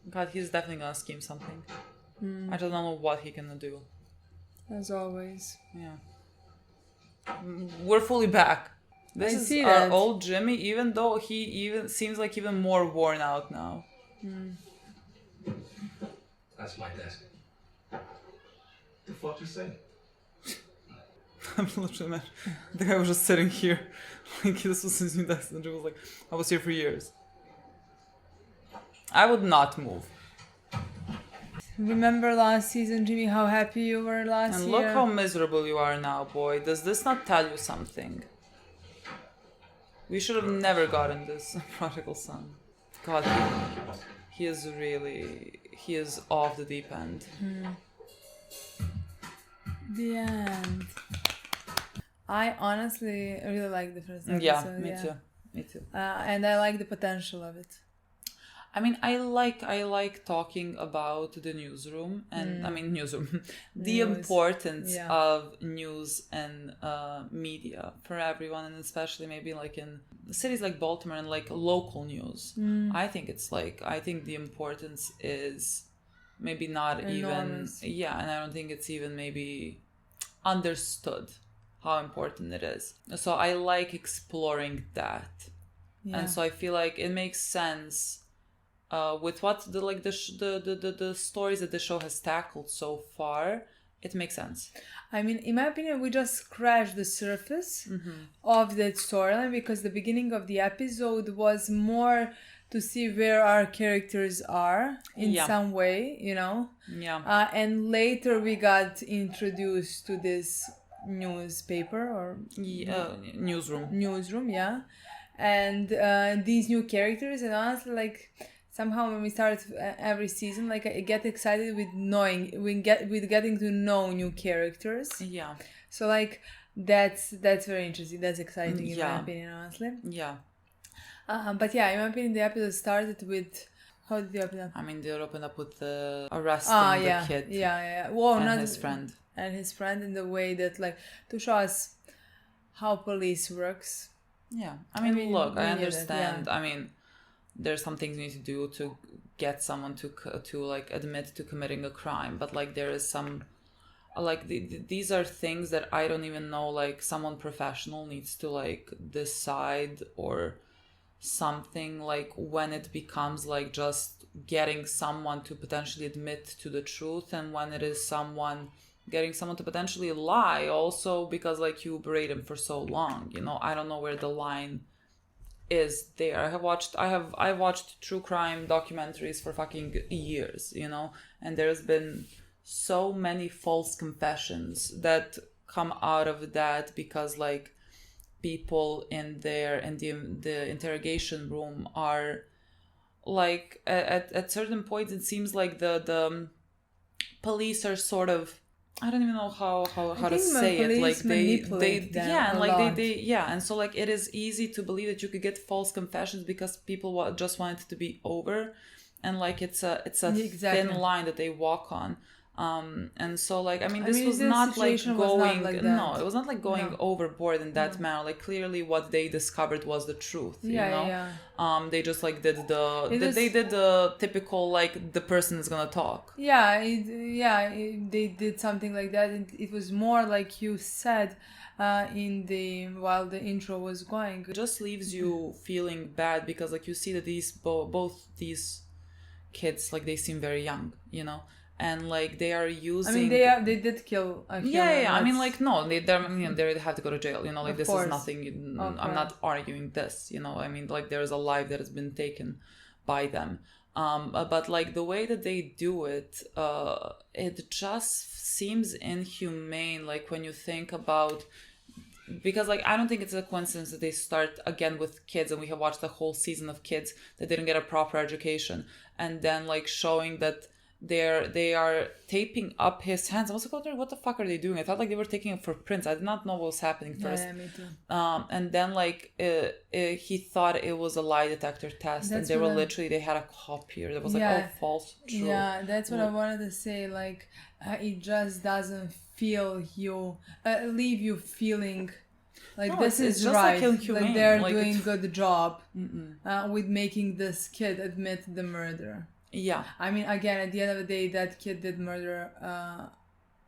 God, he's definitely gonna scheme something. I just don't know what he can do. As always. Yeah. We're fully back. This I is see our that. old Jimmy, even though he even seems like even more worn out now. That's my desk. The fuck you say? I'm literally mad. The guy was just sitting here. Like, this was his new desk, and he was like, I was here for years. I would not move. Remember last season, Jimmy, how happy you were last And year? look how miserable you are now, boy. Does this not tell you something? We should have never gotten this prodigal son. God, he is off the deep end. The end. I honestly really like the first episode. Yeah, me too. And I like the potential of it. I mean, I like talking about the newsroom and the importance of news and media for everyone, and especially maybe like in cities like Baltimore and like local news. I think the importance is maybe not enormous. even, and I don't think it's even maybe understood how important it is. So I like exploring that, and so I feel like it makes sense. With what the stories that the show has tackled so far, it makes sense. I mean, in my opinion, we just scratched the surface of that storyline, because the beginning of the episode was more to see where our characters are in some way, you know? Yeah. And later we got introduced to this newspaper or newsroom, yeah. And these new characters, and honestly, like, somehow when we start every season, like, I get excited with getting to know new characters. Yeah. So like that's very interesting. That's exciting in my opinion, honestly. Yeah. But yeah, in my opinion, the episode started with, how did they open up? I mean, they opened up with the arresting the kid. Yeah. Well, and not his friend. And his friend, in the way that, like, to show us how police works. Yeah. I mean look, I understand. That, I mean, there's some things you need to do to get someone to like admit to committing a crime, but like there is some like these are things that I don't even know, like someone professional needs to like decide or something, like when it becomes like just getting someone to potentially admit to the truth, and when it is someone getting someone to potentially lie also because like you berate him for so long, you know. I don't know where the line is there. I watched true crime documentaries for fucking years, you know, and there's been so many false confessions that come out of that because like people in the interrogation room are like at certain points it seems like the police are sort of, I don't even know how to say it, like they yeah, and like they yeah, and so like it is easy to believe that you could get false confessions because people just want it to be over, and like it's a thin line that they walk on. And so like I mean this was not like going no, it was not like going overboard in that manner. Like clearly what they discovered was the truth, you know. They just like did the typical like the person is gonna talk. They did something like that, and it was more like you said while the intro was going. It just leaves you feeling bad because like you see that these both these kids, like they seem very young, you know. And like they are using. I mean, they did kill a human. Yeah. I mean, like no, they have to go to jail. You know, like this is nothing. I'm not arguing this. You know, I mean, like there's a life that has been taken by them. But like the way that they do it, it just seems inhumane. Like when you think about. Because like I don't think it's a coincidence that they start again with kids, and we have watched the whole season of kids that didn't get a proper education, and then like showing that. They are taping up his hands. I was like, what the fuck are they doing? I thought like they were taking it for prints. I did not know what was happening first. Yeah, me too. And then like he thought it was a lie detector test, and they were literally they had a copier that was like, oh, false, true. Yeah, that's what I wanted to say. Like it just doesn't leave you feeling like this is just right. Like they're doing a good job with making this kid admit the murder. Yeah. I mean, again, at the end of the day, that kid did murder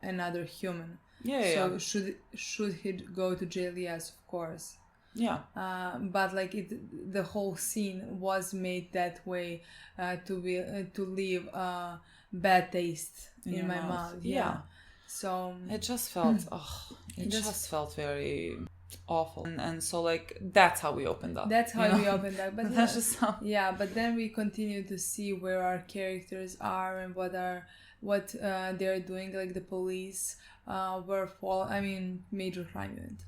another human. So should he go to jail? Yes, of course. Yeah. But like the whole scene was made that way to leave bad taste in my mouth. Yeah. So it just felt just felt very awful, and so like that's how we opened up. That's how we opened up. But that's just how... but then we continue to see where our characters are and what they're doing. Like the police major crime unit.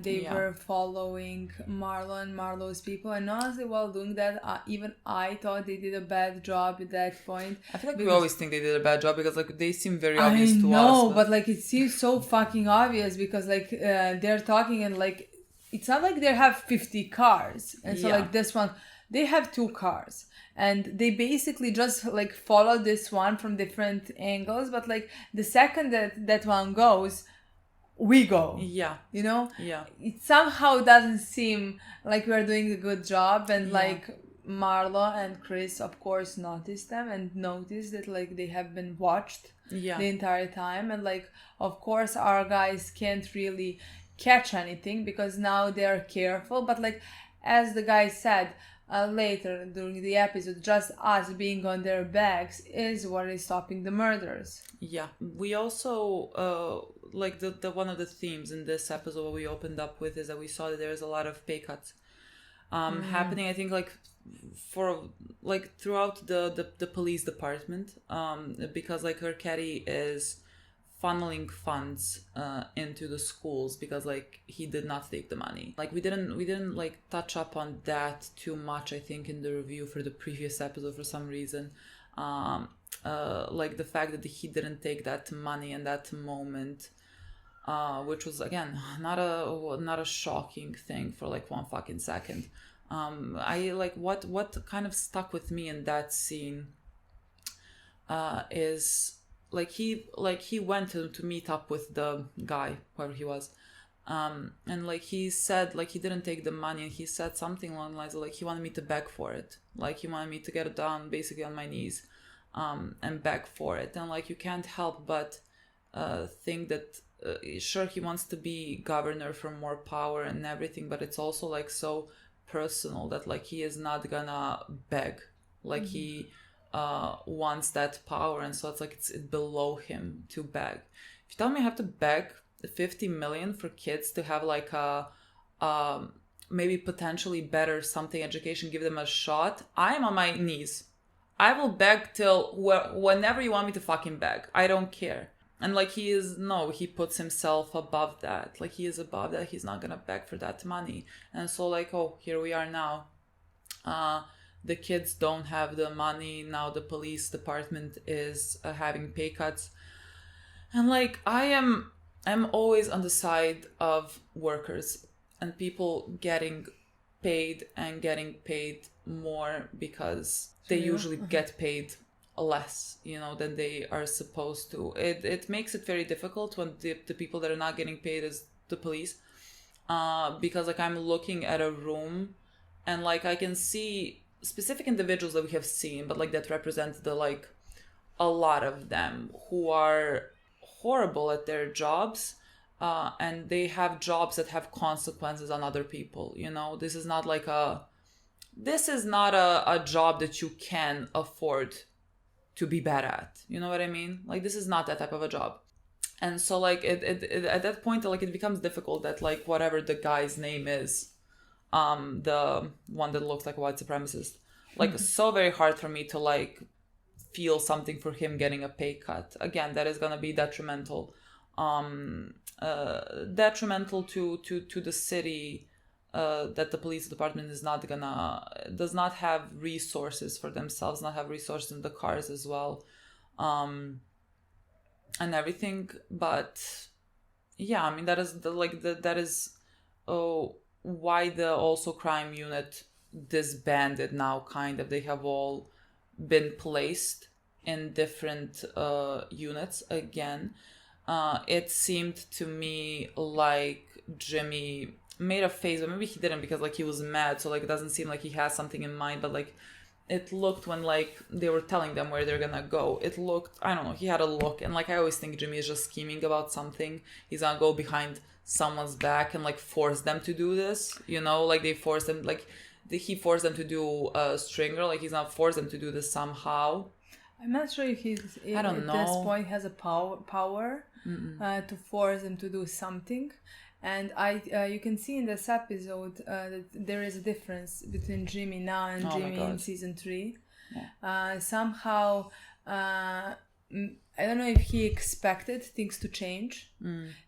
They were following Marlo's people, and honestly, while doing that, even I thought they did a bad job at that point. I feel like we always think they did a bad job because like they seem very obvious to us. I know, but like it seems so fucking obvious because like they're talking and like it's not like they have 50 cars, and so like this one, they have 2 cars. And they basically just like follow this one from different angles, but like the second that one goes, we go. Yeah. You know? Yeah. It somehow doesn't seem like we're doing a good job, and like Marlo and Chris of course noticed them and noticed that like they have been watched the entire time, and like of course our guys can't really catch anything because now they're careful, but like as the guy said later during the episode, just us being on their backs is what is stopping the murders. Yeah. We also like the one of the themes in this episode what we opened up with is that we saw that there's a lot of pay cuts happening, I think, like for like throughout the police department, because like Arcady is funneling funds into the schools because like he did not take the money. Like we didn't like touch up on that too much, I think, in the review for the previous episode for some reason. Like the fact that he didn't take that money in that moment, which was again not a shocking thing for like one fucking second. I like what kind of stuck with me in that scene is like he went to meet up with the guy, whoever he was, and like he said like he didn't take the money, and he said something along the lines of like he wanted me to beg for it, like he wanted me to get it down basically on my knees and beg for it. And like you can't help but think that sure, he wants to be governor for more power and everything, but it's also like so personal that like he is not gonna beg, like he wants that power, and so it's like it's below him to beg, If you tell me I have to beg 50 million for kids to have like a maybe potentially better something education, give them a shot, I am on my knees. I will beg till whenever you want me to fucking beg. I don't care. And like he puts himself above that. Like he is above that. He's not gonna beg for that money. And so like, oh, here we are now. The kids don't have the money. Now the police department is having pay cuts. And like, I'm always on the side of workers and people getting paid and getting paid more because they usually get paid less, than they are supposed to. It makes it very difficult when the people that are not getting paid is the police, because like I'm looking at a room and like I can see specific individuals that we have seen, but like that represent a lot of them who are horrible at their jobs, and they have jobs that have consequences on other people. This is not a job that you can afford to be bad at. You know what I mean? Like this is not that type of a job. And so like it at that point, like it becomes difficult that like whatever the guy's name is, the one that looks like a white supremacist, like so very hard for me to like feel something for him getting a pay cut. Again, that is gonna be detrimental to the city, that the police department does not have resources for themselves, not have resources in the cars as well, and everything. But yeah, I mean that is why the also crime unit disbanded now. Kind of, they have all been placed in different units again. It seemed to me like Jimmy made a face, but maybe he didn't because like he was mad, so like it doesn't seem like he has something in mind. But like it looked when like they were telling them where they're gonna go, it looked, I don't know, he had a look. And like I always think Jimmy is just scheming about something. He's gonna go behind someone's back and like force them to do this, like they force them, like he forced them to do a stringer, like he's not forced them to do this somehow. I'm not sure if he's I don't know. At this point has a power to force them to do something. And you can see in this episode that there is a difference between Jimmy now and Jimmy in season 3. Yeah. Somehow, I don't know if he expected things to change,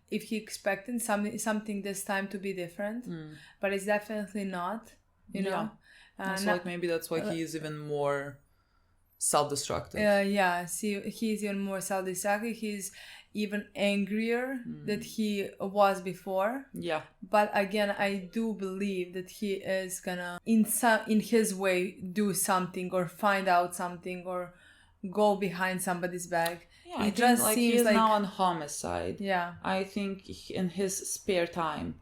if he expected something this time to be different, but it's definitely not, know. So like maybe that's why he's even more self-destructive. He's even more self-destructive. He's even angrier than he was before. Yeah. But again, I do believe that he is gonna, in his way, do something or find out something or go behind somebody's back. Yeah, it just seems he is like now on homicide. Yeah. I think in his spare time,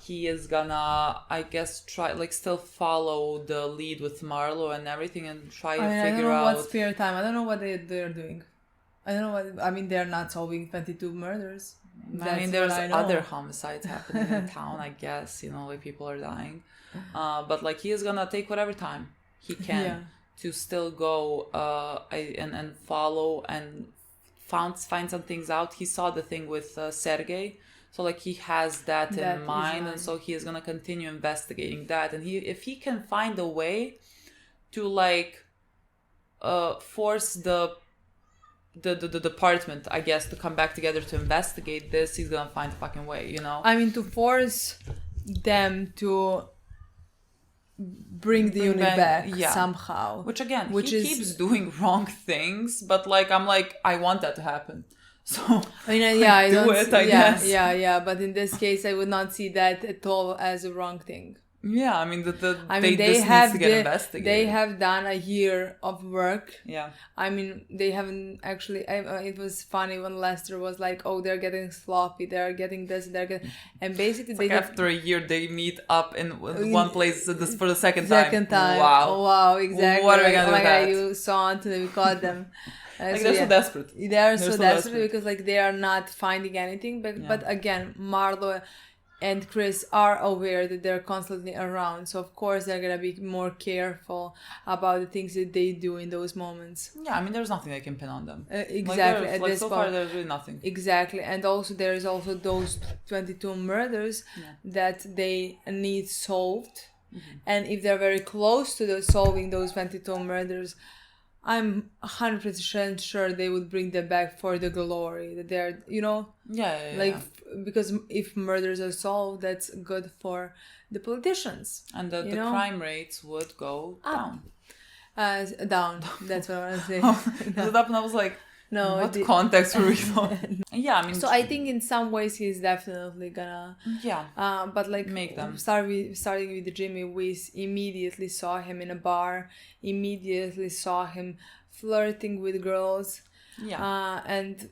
he is gonna, I guess, try like still follow the lead with Marlo and everything and try to figure out. I don't know what spare time. I don't know what they're doing. I don't know what. I mean, they're not solving 22 murders. There's other homicides happening in town. I guess like people are dying, but like he is gonna take whatever time he can to still go and follow and find some things out. He saw the thing with Sergei. So like he has that in mind, and so he is gonna continue investigating that. And if he can find a way to like force the department, I guess, to come back together to investigate this, he's gonna find a fucking way, I mean, to force them to bring the unit back somehow. Which he keeps doing wrong things, but like I'm like, I want that to happen. So I mean, I guess. Yeah. But in this case, I would not see that at all as a wrong thing. Yeah, I mean, they have to get investigated. They have done a year of work. Yeah. I mean, they haven't actually. It was funny when Lester was like, "Oh, they're getting sloppy. They're getting this. They're getting," and basically, after a year, they meet up in one place for the second time. Wow, exactly. What are we gonna do with that? You saw Anthony. We caught them. They're so desperate. They are so desperate because like they are not finding anything. But again, Marlo and Chris are aware that they're constantly around. So of course they're gonna be more careful about the things that they do in those moments. Yeah, I mean, there's nothing they can pin on them. Exactly. At this so point, far, there's really nothing. Exactly, and also there is also those 22 murders that they need solved, and if they're very close to solving those 22 murders, I'm 100% sure they would bring them back for the glory that they're, because if murders are solved, that's good for the politicians. And the crime rates would go down. Down. That's what I want to say. And I was like, no, what context were we on? Yeah, I mean. So I think in some ways he's definitely gonna. Yeah. But like make them. Starting with Jimmy, we immediately saw him in a bar. Immediately saw him flirting with girls. Yeah. And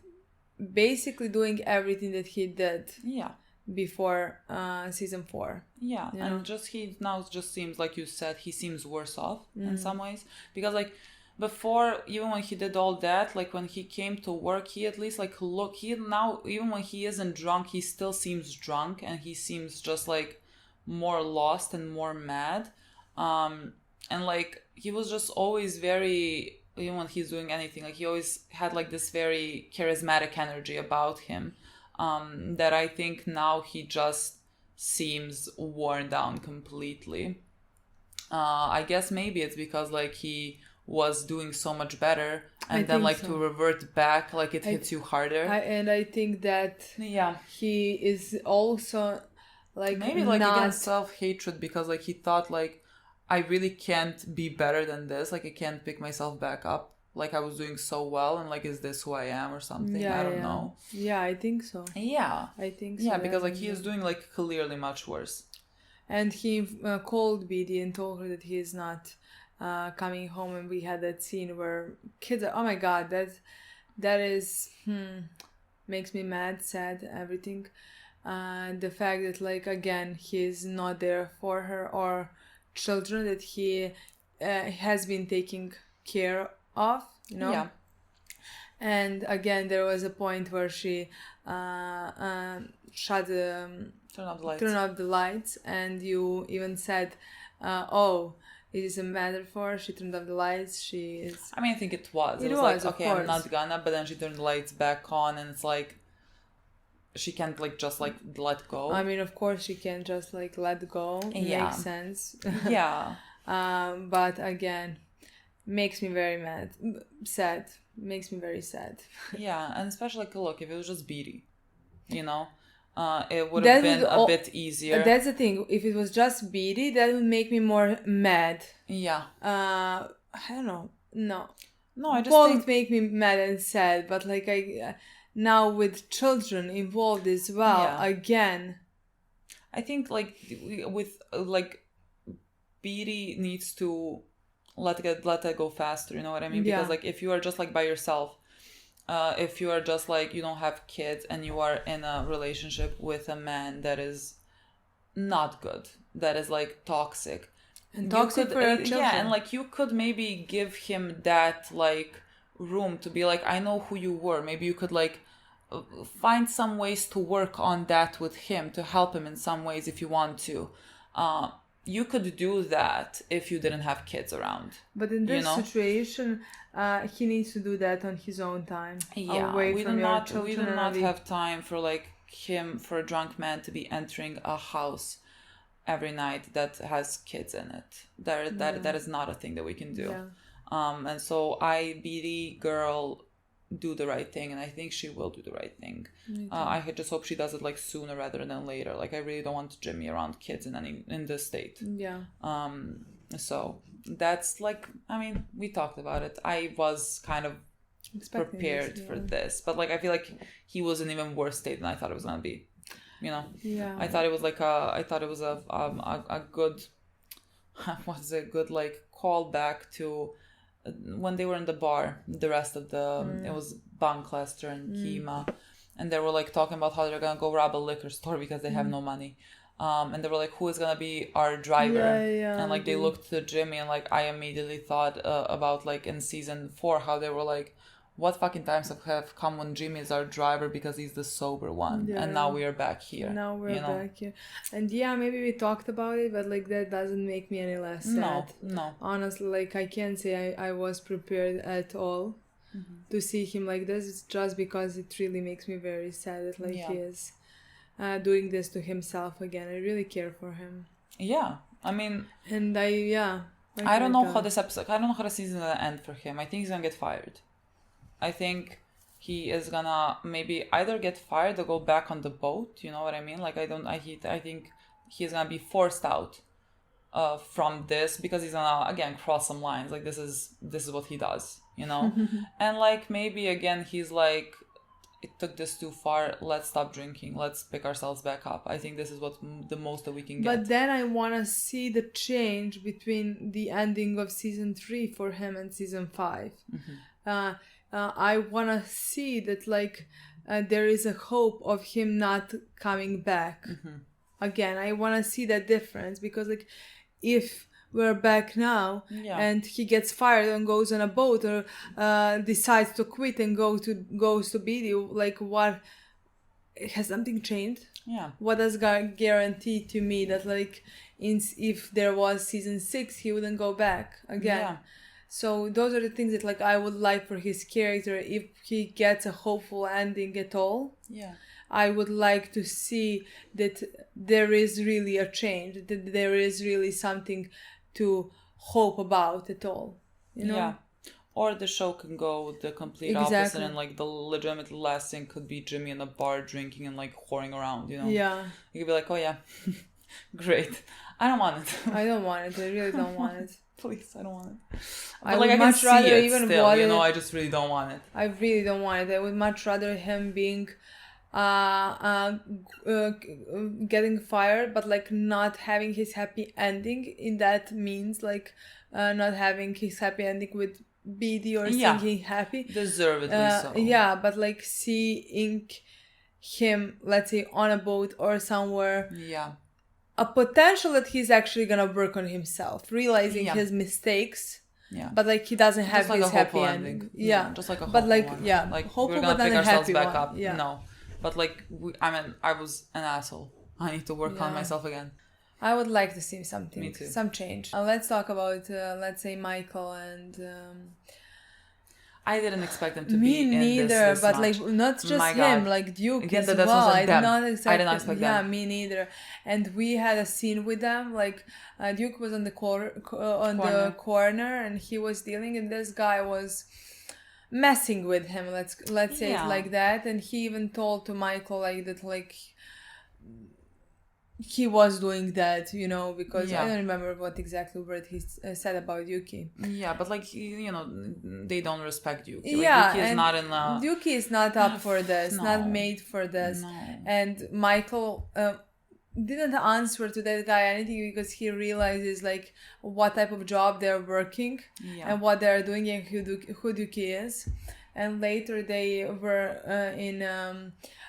basically doing everything that he did. Yeah. Before season 4. Yeah, and he now just seems, like you said, he seems worse off in some ways, because like before, even when he did all that, like when he came to work, he at least now, even when he isn't drunk, he still seems drunk, and he seems just like more lost and more mad, and like he was just always very, even when he's doing anything, like he always had like this very charismatic energy about him, that I think now he just seems worn down completely. I guess maybe it's because like he was doing so much better, and then like to revert back, like it hits you harder. And I think that he is also like maybe like against self-hatred, because like he thought like, I really can't be better than this, like I can't pick myself back up, like I was doing so well, and like, is this who I am or something? I don't know. Yeah, I think so. Yeah, I think so. Yeah, because like he is doing like clearly much worse. And he called Bidi and told her that he is not coming home, and we had that scene where kids are, oh my god, that is makes me mad, sad, everything. The fact that like again he's not there for her or children that he has been taking care of, Yeah. And again there was a point where she turned off the lights, and you even said, it doesn't matter for her, she turned off the lights, she is... I mean, I think it was like, okay, I'm not gonna, but then she turned the lights back on, and it's like she can't like just like let go. I mean, of course she can't just like let go. Makes sense. Yeah. But again, makes me very sad. Makes me very sad. Yeah, and especially like, look, if it was just Bidi, it would have been a bit easier. That's the thing. If it was just Bidi, that would make me more mad. Yeah. I don't know. No, I just both make me mad and sad. But like now with children involved as well, again. I think like with like Bidi needs to let it go faster. You know what I mean? Because like if you are just like by yourself. If you are just like, you don't have kids and you are in a relationship with a man that is not good, that is like toxic. And toxic for your children. Yeah, and like you could maybe give him that like room to be like, I know who you were. Maybe you could like find some ways to work on that with him, to help him in some ways if you want to. You could do that if you didn't have kids around. But in this situation, he needs to do that on his own time. Yeah, away we from do your not children have time for like for a drunk man to be entering a house every night that has kids in it. That is not a thing that we can do. Yeah. And so BD girl, do the right thing, and I think she will do the right thing. I just hope she does it like sooner rather than later. Like I really don't want Jimmy around kids in this state. Yeah. So that's like, I mean, we talked about it. I was kind of prepared for this, but like I feel like he was in even worse state than I thought it was gonna be. Yeah. I thought it was like a good, what's a good like callback to when they were in the bar, the rest of it was Bank Lester and Kima, and they were like talking about how they're gonna go rob a liquor store because they have no money, and they were like, who is gonna be our driver? And like they looked to Jimmy, and like I immediately thought about like in season 4 how they were like, what fucking times have come when Jimmy is our driver because he's the sober one, and now we are back here. Now we're back here, and maybe we talked about it, but like that doesn't make me any less sad. No. Honestly, like I can't say I was prepared at all to see him like this. It's just because it really makes me very sad that he is doing this to himself again. I really care for him. Yeah, I mean, and I don't know how this episode. I don't know how the season is gonna end for him. I think he's gonna get fired. I think he is gonna maybe either get fired or go back on the boat. You know what I mean? Like I think he's gonna be forced out from this because he's gonna again cross some lines. Like this is what he does. You know, and like maybe again he's like, it took this too far. Let's stop drinking. Let's pick ourselves back up. I think this is what the most that we can get. But then I want to see the change between the ending of season 3 for him and season 5. I want to see that there is a hope of him not coming back. Again, I want to see that difference because if we're back now and he gets fired and goes on a boat or decides to quit and goes to BD, what has something changed? What does guarantee to me that if there was season 6 he wouldn't go back again? So those are the things that I would like for his character. If he gets a hopeful ending at all, I would like to see that there is really a change, that there is really something to hope about at all, you know? Or the show can go the complete opposite, and the legitimate last thing could be Jimmy in a bar drinking and whoring around, you know? You could be like, oh yeah, great. I don't want it. I don't want it. I really don't want it. Please, I don't want it. I would much rather even still, you know, I just really don't want it. I really don't want it. I would much rather him being getting fired, but not having his happy ending. In that means not having his happy ending with BD or singing happy. Deservedly so. Yeah, but seeing him, let's say, on a boat or somewhere. A potential that he's actually gonna work on himself, realizing his mistakes. But he doesn't have his happy ending. Just like a but hopeful one. Hopeful, we're gonna but pick not ourselves back one. up. No, but I was an asshole. I need to work on myself again. I would like to see something. Me too. Some change. Let's talk about let's say Michael and. I didn't expect him to be in this. Me neither, but much. not just him, Duke again, as well. I did not expect them. Yeah, me neither. And we had a scene with them. Duke was on the the corner, and he was dealing, and this guy was messing with him. Let's say it like that. And he even told to Michael that he was doing that, you know, because I don't remember what exactly word he said about Yuki. Yeah, but you know, they don't respect Yuki. Yuki is not in the... Yuki is not up for this, not made for this. No. And Michael didn't answer to that guy anything because he realizes what type of job they're working and what they're doing and who Yuki is. And later they were in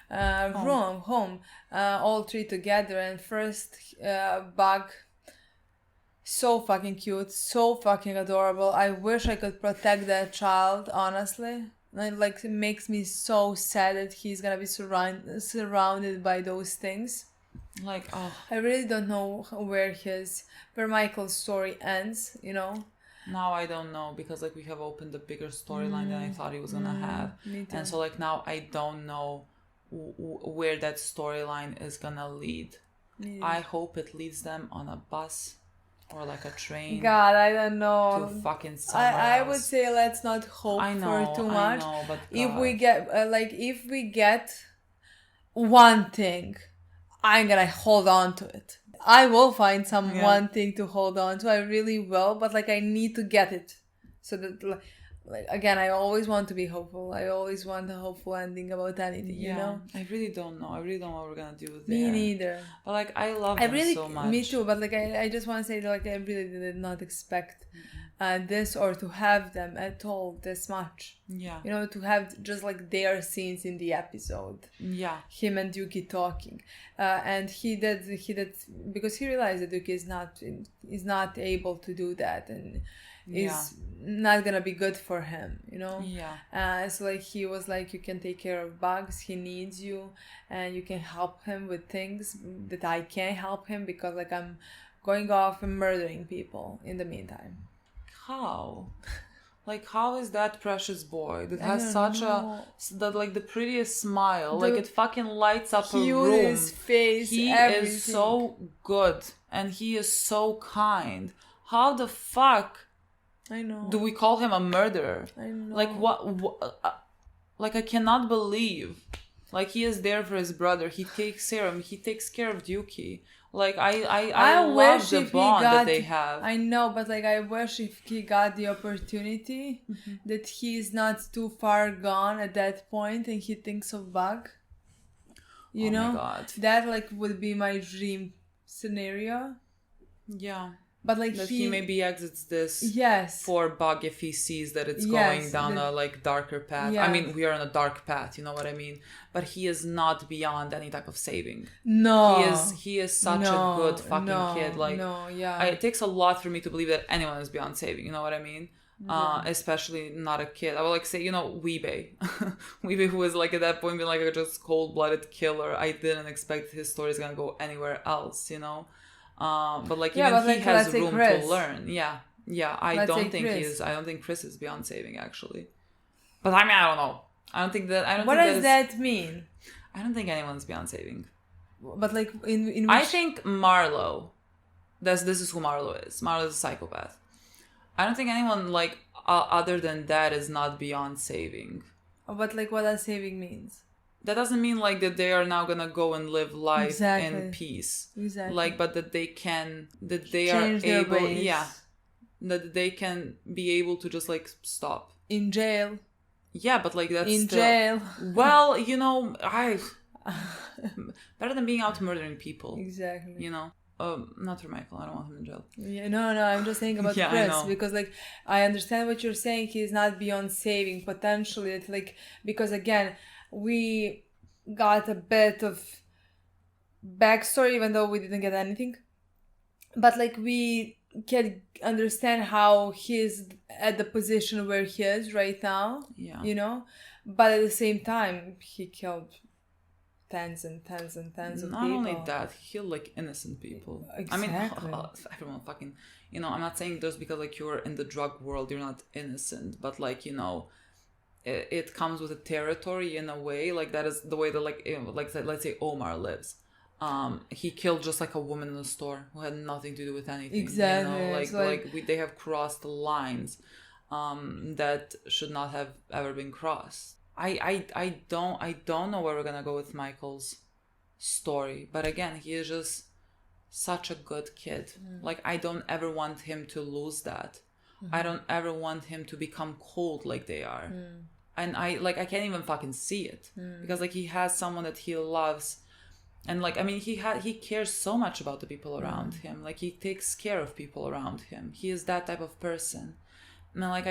home, all three together. And first Bug, so fucking cute, so fucking adorable. I wish I could protect that child, honestly. It makes me so sad that he's gonna be surrounded by those things. I really don't know where Michael's story ends, you know. Now I don't know because we have opened a bigger storyline than I thought he was gonna have. Me too. And so now I don't know where that storyline is gonna lead. I hope it leads them on a bus or a train. God, I don't know. To fucking somewhere I else. would say let's not hope for too much. I know, but if we get one thing, I'm gonna hold on to it. I will find one thing to hold on to. I really will, but I need to get it, so that again, I always want to be hopeful. I always want a hopeful ending about anything. You know. I really don't know. I really don't know what we're gonna do there. Me neither. But I love them so much. Me too. But I just want to say that I really did not expect this or to have them at all this much. Yeah. You know, to have just their scenes in the episode. Yeah. Him and Yuki talking, and he did because he realized that Yuki is not able to do that, and is not gonna be good for him, Yeah. So like he was like, you can take care of Bugs, he needs you, and you can help him with things that I can't help him because like I'm going off and murdering people in the meantime. How? Like, how is that precious boy that I has don't such know. like the prettiest smile, The like it fucking lights up a room. cutest face, He everything. is so good and he is so kind. How the fuck I know. do we call him a murderer? I know. Like like I cannot believe. Like he is there for his brother. He takes care of him. He takes care of Dookie. Like I love wish the if he bond got, that they have. I know, but like I wish if he got the opportunity that he's not too far gone at that point and he thinks of Bug. You know? My God. That like would be my dream scenario. Yeah. But like that he maybe exits this yes for Bug if he sees that it's going down a like darker path. Yeah. I mean, we are on a dark path, you know what I mean? But he is not beyond any type of saving. No. He is such a good fucking kid. Like it takes a lot for me to believe that anyone is beyond saving, you know what I mean? Especially not a kid. I would like say, Weebay. Weebay, who is like at that point being like a just cold-blooded killer. I didn't expect his story is gonna go anywhere else, but like even he has room to learn. I don't think Chris is beyond saving actually, but I mean I don't know. What does that mean? I don't think anyone's beyond saving. But like in which... I think Marlo. This is who Marlo is. Marlo is a psychopath. I don't think anyone like other than that is not beyond saving. But like what does saving means? That doesn't mean like that they are now gonna go and live life in peace. Exactly. Like, but that they change are their able, ways. that they can be able to just like stop. In jail. Yeah, but like that's in still, jail. Well, better than being out murdering people. Exactly. Not for Michael. I don't want him in jail. Yeah, no. I'm just saying about Chris because like I understand what you're saying. He's not beyond saving potentially. It's like because again. We got a bit of backstory, even though we didn't get anything. But like we can understand how he's at the position where he is right now. Yeah. But at the same time, he killed tens and tens and tens of people. Not only that, he killed like innocent people. Exactly. I mean, everyone fucking. I'm not saying just because like you're in the drug world, you're not innocent, but like it comes with a territory in a way, like that is the way that like let's say Omar lives. He killed just like a woman in the store who had nothing to do with anything. Exactly. They have crossed the lines that should not have ever been crossed. I don't know where we're gonna go with Michael's story, but again, he is just such a good kid. Like I don't ever want him to lose that. I don't ever want him to become cold like they are. And I can't even fucking see it because like he has someone that he loves, and like I mean he cares so much about the people around him. Like he takes care of people around him. He is that type of person. And like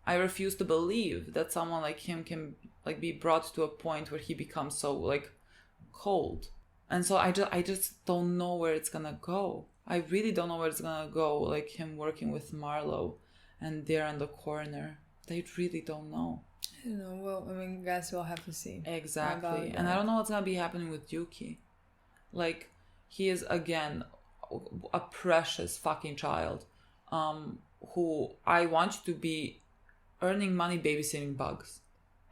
I refuse to believe that someone like him can like be brought to a point where he becomes so like cold. And so I just don't know where it's gonna go. I really don't know where it's gonna go. Like him working with Marlo, and they're in the corner. They really don't know. I don't know. Well, I mean, guess we'll have to see. Exactly. And I don't know what's gonna be happening with Dookie. Like, he is again a precious fucking child. Who I want you to be earning money babysitting Bugs.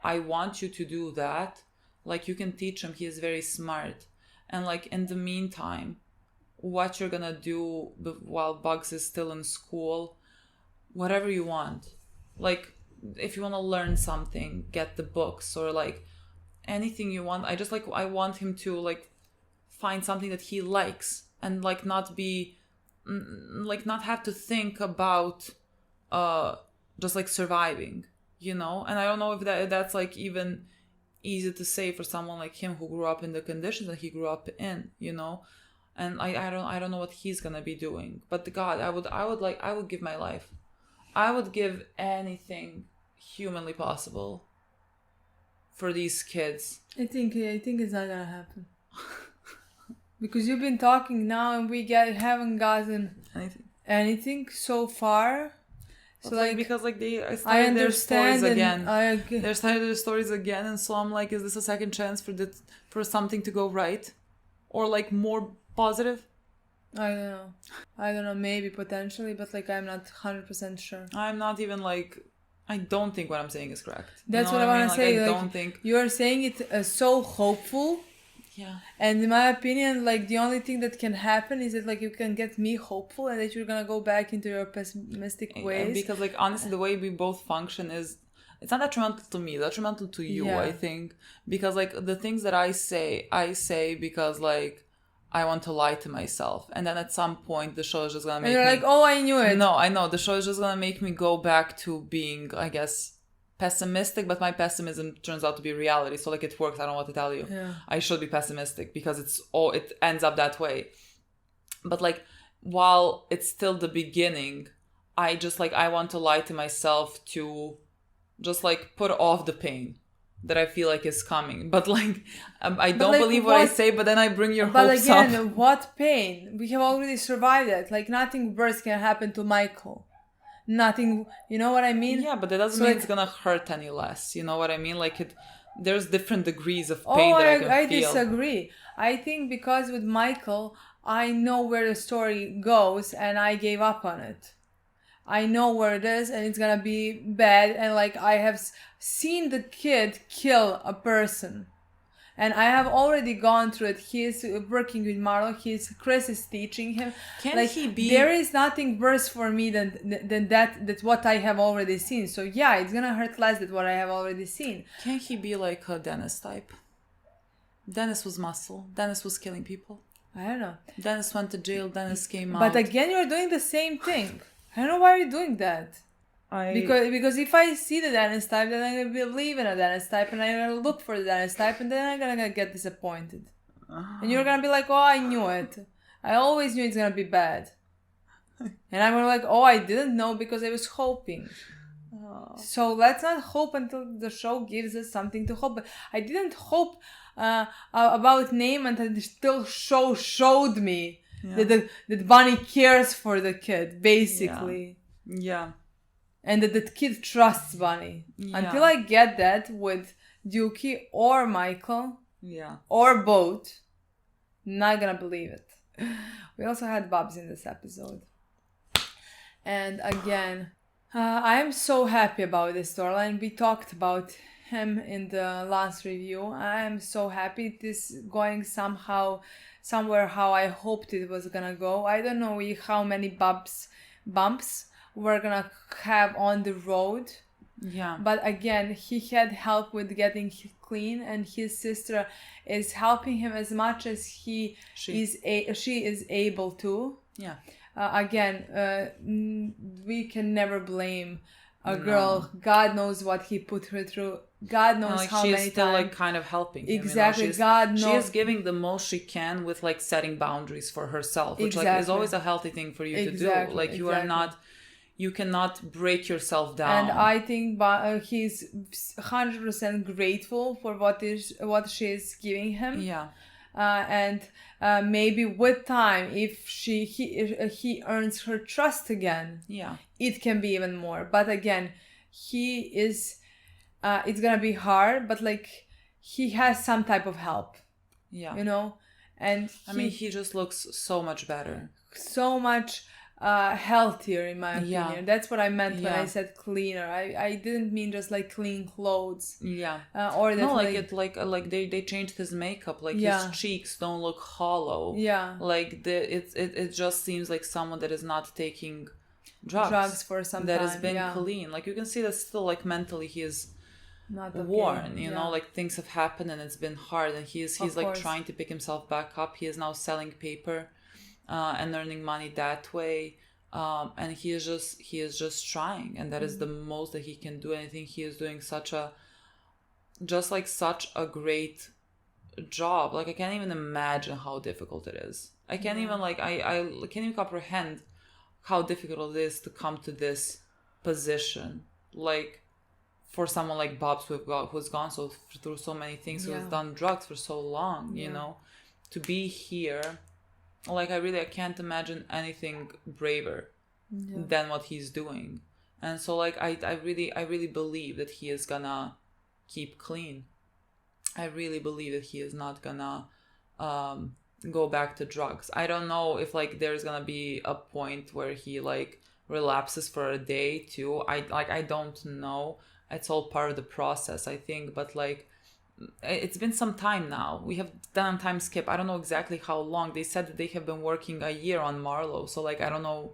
I want you to do that. Like you can teach him. He is very smart. And like in the meantime, what you're gonna do while Bugs is still in school, whatever you want. Like if you want to learn something, get the books or like anything you want. I want him to like find something that he likes and like not be like not have to think about just like surviving, and I don't know if that's like even easy to say for someone like him who grew up in the conditions that he grew up in, and I don't know what he's gonna be doing. But God, I would give my life. I would give anything humanly possible for these kids. I think it's not gonna happen. Because you've been talking now and we haven't gotten anything so far. So So like because like they I started their stories understand, and again. They started their stories again, and so I'm like, is this a second chance for something to go right, or like more positive? I don't know, maybe potentially, but like I'm not 100% sure. I'm not even like, I don't think what I'm saying is correct. That's what I want to say. I like, don't think you're saying it so hopeful. Yeah. And in my opinion, like the only thing that can happen is that like you can get me hopeful and that you're gonna go back into your pessimistic ways. Because like honestly, the way we both function is, it's not detrimental to me, detrimental to you, Yeah. I think. Because like the things that I say because like I want to lie to myself. And then at some point the show is just gonna make and you're me... like, oh, I knew it. No, I know. The show is just gonna make me go back to being, I guess, pessimistic, but my pessimism turns out to be reality. So like it works. I don't know what to tell you. Yeah. I should be pessimistic because it ends up that way. But like while it's still the beginning, I just like, I want to lie to myself to just like put off the pain that I feel like is coming. But like I don't like, believe what I say, but then I bring your but hopes again, up. what pain? We have already survived it. Like nothing worse can happen to Michael. Nothing, you know what I mean? Yeah, but that doesn't So mean like, it's gonna hurt any less. You know what I mean? Like there's different degrees of pain that I can I feel. disagree. I think because with Michael, I know where the story goes and I gave up on it. I know where it is and it's gonna be bad, and like I have seen the kid kill a person. And I have already gone through it. He is working with Marlo. Chris is teaching him. Can like, he be... There is nothing worse for me than that's what I have already seen. So yeah, it's gonna hurt less than what I have already seen. Can he be like a Dennis type? Dennis was muscle. Dennis was killing people. I don't know. Dennis went to jail. Dennis came out. But again, you're doing the same thing. I don't know why you're doing that. Because if I see the Dennis type, then I'm gonna believe in a Dennis type, and I'm gonna look for the Dennis type, and then I'm gonna get disappointed. And you're gonna be like, oh, I knew it. I always knew it's gonna be bad. And I'm gonna be like, oh, I didn't know because I was hoping. So let's not hope until the show gives us something to hope. But I didn't hope about name until the still showed me that Bunny cares for the kid, basically. Yeah. And that the kid trusts Bunny. Yeah. Until I get that with Dookie or Michael, or both, not gonna believe it. We also had Bubs in this episode. And again, I am so happy about this storyline. We talked about him in the last review. I am so happy it is going somewhere how I hoped it was gonna go. I don't know how many bumps we're gonna have on the road. Yeah. But again, he had help with getting clean, and his sister is helping him as much as she is able to. Yeah. We can never blame a girl. God knows what he put her through. God knows how many times. She's still like kind of helping him. Exactly. God knows. She is giving the most she can with like setting boundaries for herself, which like is always a healthy thing for you to do. Like you are not. You cannot break yourself down. And I think he's 100% grateful for what she is giving him. Yeah. And maybe with time, if he earns her trust again, it can be even more. But again, it's gonna be hard. But like he has some type of help. Yeah. You know, and he just looks so much better. So much. Healthier in my opinion. That's what I meant when I said cleaner. I didn't mean just like clean clothes. Yeah. Or that no, like they changed his makeup. Like his cheeks don't look hollow. Yeah. Like it just seems like someone that is not taking drugs for some that time. has been clean. Like you can see that still like mentally he is not okay. worn. You know, like things have happened and it's been hard, and he's like trying to pick himself back up. He is now selling paper. And earning money that way, and he is just trying, and that is the most that he can do. And I think he is doing such a great job. Like I can't even imagine how difficult it is. I can't even I can't even comprehend how difficult it is to come to this position. Like for someone like Bob's who's gone through so many things, who has done drugs for so long, you know, to be here. Like I can't imagine anything braver than what he's doing. And so like I really believe that he is gonna keep clean. I really believe that he is not gonna go back to drugs. I don't know if like there's gonna be a point where he like relapses for a day too. I don't know. It's all part of the process, I think. But like it's been some time now. We have done a time skip. I don't know exactly how long. They said that they have been working a year on Marlo. So like I don't know.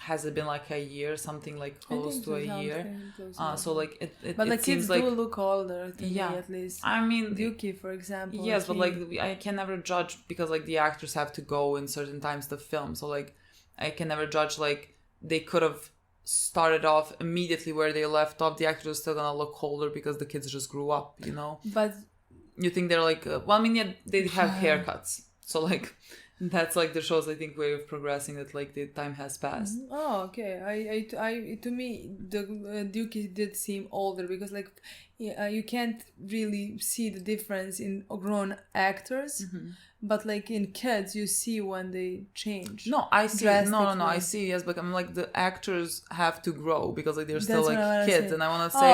Has it been like a year, something like close to a year? So like it but like seems kids like do look older to me at least. I mean, Dookie, for example. Yes, but like I can never judge because like the actors have to go in certain times to film. So like I can never judge. Like they could have started off immediately where they left off. The actors are still gonna look older because the kids just grew up, you know. But you think they're like well, I mean, yeah, they have haircuts, so like. That's like the show's, I think, way of progressing that like the time has passed. Oh, okay. I to me the Dookie did seem older because like you can't really see the difference in grown actors, but like in kids you see when they change. No, I see. No, I see. Yes, but I'm like the actors have to grow because like they're still like kids, and I want to say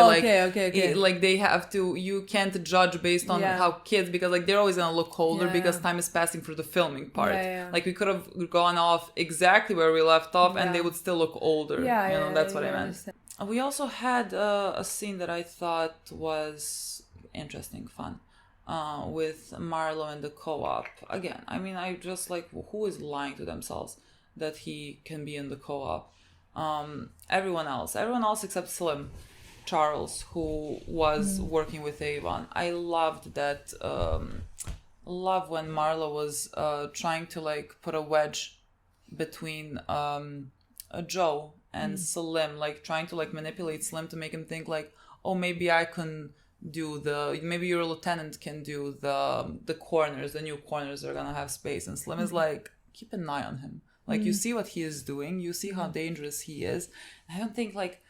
okay. Like they have to. You can't judge based on how kids because like they're always gonna look older because time is passing for the filming part. Like we could have gone off exactly where we left off, and they would still look older. You know, that's what I meant. We also had a scene that I thought was interesting, fun. With Marlo and the co-op. Again, I mean, I just like, who is lying to themselves that he can be in the co-op? Everyone else except Slim Charles, who was working with Avon. I loved that, love when Marlo was trying to like put a wedge between Joe and Slim, like trying to like manipulate Slim to make him think like, oh, maybe I can maybe your lieutenant can do the corners, the new corners that are gonna have space. And Slim is like, keep an eye on him. Like you see what he is doing, you see how dangerous he is. I don't think like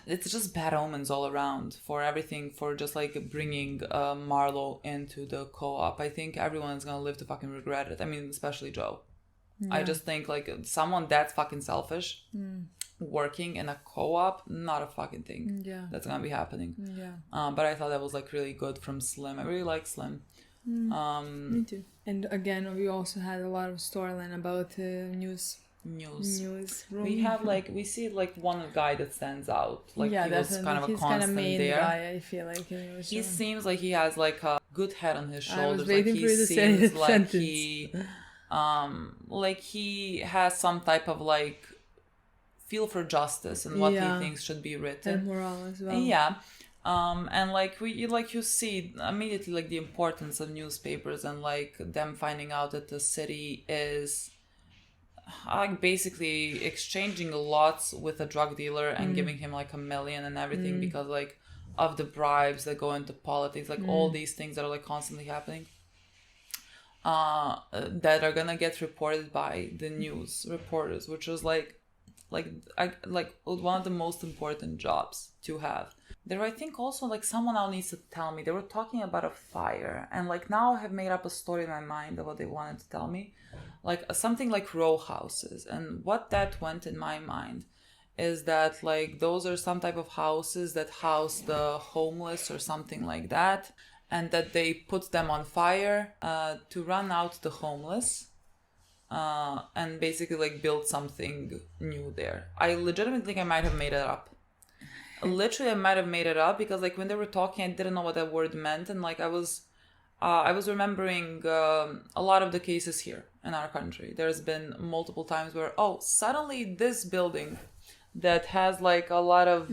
it's just bad omens all around for everything, for just like bringing Marlo into the co-op. I think everyone is gonna live to fucking regret it. I mean, especially Joe. I just think like someone that's fucking selfish working in a co-op, not a fucking thing that's gonna be happening. But I thought that was like really good from Slim. I really like Slim. Me too. And again, we also had a lot of storyline about news room. We have like, we see like one guy that stands out, like he was kind of a constant main there guy, I feel like he seems like he has like a good head on his shoulders. I was waiting like for you to seems say like sentence. He has some type of like feel for justice and what he thinks should be written, and morale as well. And like you see immediately like the importance of newspapers and like them finding out that the city is like basically exchanging lots with a drug dealer and giving him like $1 million and everything because like of the bribes that go into politics, like all these things that are like constantly happening that are gonna get reported by the news reporters, which was like one of the most important jobs to have. There, I think also like someone else needs to tell me. They were talking about a fire, and like now I have made up a story in my mind of what they wanted to tell me, like something like row houses. And what that went in my mind is that like those are some type of houses that house the homeless or something like that, and that they put them on fire to run out the homeless. And basically like build something new there. I legitimately think I might have made it up. Literally, I might have made it up because like when they were talking, I didn't know what that word meant, and like I was remembering a lot of the cases here in our country. There's been multiple times where suddenly this building that has like a lot of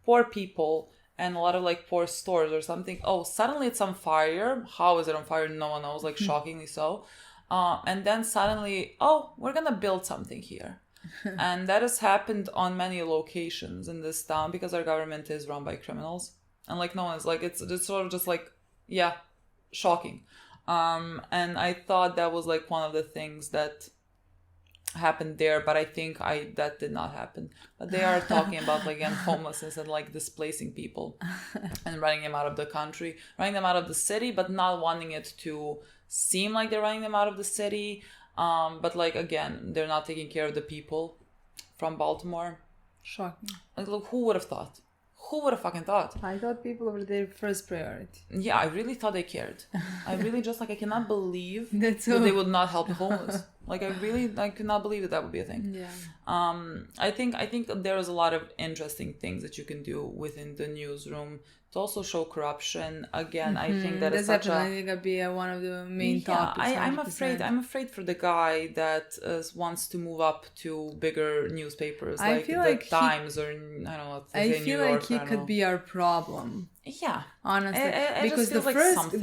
poor people and a lot of like poor stores or something. Suddenly it's on fire. How is it on fire? No one knows. Like shockingly so. And then suddenly, we're gonna build something here. And that has happened on many locations in this town because our government is run by criminals. And like no one's like, it's sort of just like, shocking. And I thought that was like one of the things that happened there, but I think that did not happen. But they are talking about like again homelessness and like displacing people and running them out of the country, running them out of the city, but not wanting it to seem like they're running them out of the city. But like again, they're not taking care of the people from Baltimore. Shocking. Like, look, who would have thought? Who would have fucking thought? I thought people were their first priority. Yeah, I really thought they cared. I really just like I cannot believe that so... they would not help the homeless. Like I could not believe that would be a thing. Yeah. I think there's a lot of interesting things that you can do within the newsroom to also show corruption. Again, I think that that's is such definitely gonna be one of the main topics. I'm afraid for the guy that wants to move up to bigger newspapers like the Times or I don't know what to say, I feel like he could be our problem. Yeah, honestly, because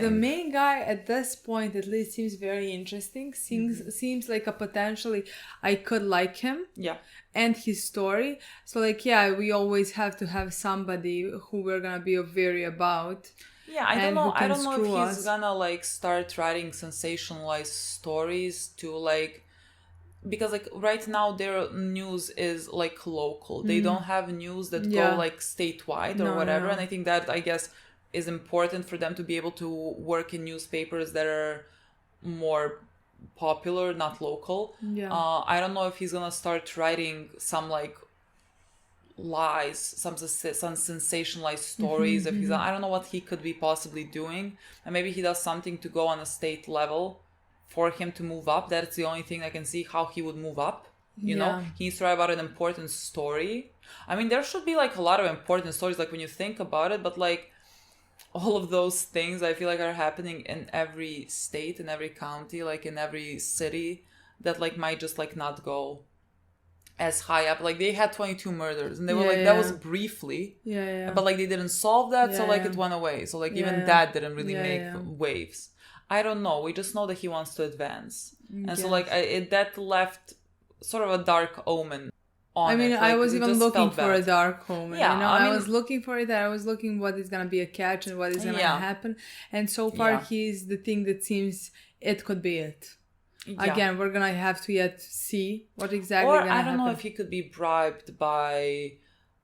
the main guy at this point at least seems very interesting. Seems like a potentially I could like him. Yeah. And his story. So like, yeah, we always have to have somebody who we're gonna be wary about. Yeah, I don't know if he's gonna like start writing sensationalized stories to like, because like right now their news is like local. They don't have news that go like statewide or whatever. And I think that, I guess, is important for them to be able to work in newspapers that are more popular, not local. I don't know if he's gonna start writing some like lies, some sensationalized stories. I don't know what he could be possibly doing, and maybe he does something to go on a state level for him to move up. That's the only thing I can see how he would move up. You know, he needs to write about an important story. I mean, there should be like a lot of important stories, like when you think about it, but like all of those things I feel like are happening in every state, in every county, like in every city, that like might just like not go as high up. Like they had 22 murders and they were that was briefly, but like they didn't solve that, so like it went away. So like even that didn't really make waves. I don't know. We just know that he wants to advance, and so like that left sort of a dark omen. I mean, I was even looking for a dark omen. Yeah, you know, I was looking for it. I was looking what is gonna be a catch and what is gonna happen. And so far, he's the thing that seems it could be it. Yeah. Again, we're gonna have to yet see what exactly. Or gonna I don't happen. know if he could be bribed by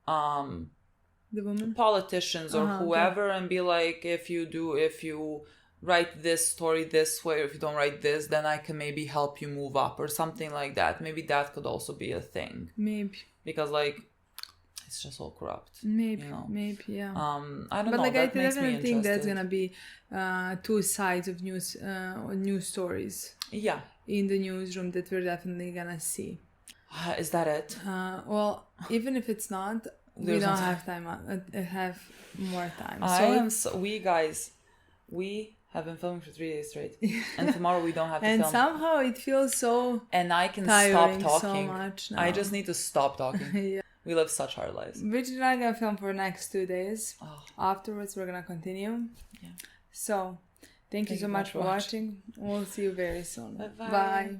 the woman, politicians or whoever, and be like, if you write this story this way, or if you don't write this, then I can maybe help you move up or something like that. Maybe that could also be a thing. Maybe. Because like it's just all corrupt. Maybe, you know? maybe, yeah. I don't know. But like that I makes me definitely think that's interested. gonna be two sides of news stories. Yeah. In the newsroom that we're definitely gonna see. Is that it? Well, even if it's not, we don't have time. Have more time. We have been filming for 3 days straight, and tomorrow we don't have to and film. Somehow it feels so. And I can stop talking. So much now. I just need to stop talking. Yeah. We live such hard lives. We're not gonna film for the next 2 days. Afterwards, we're gonna continue. Yeah. So, thank you so much for watching. We'll see you very soon. Bye-bye. Bye.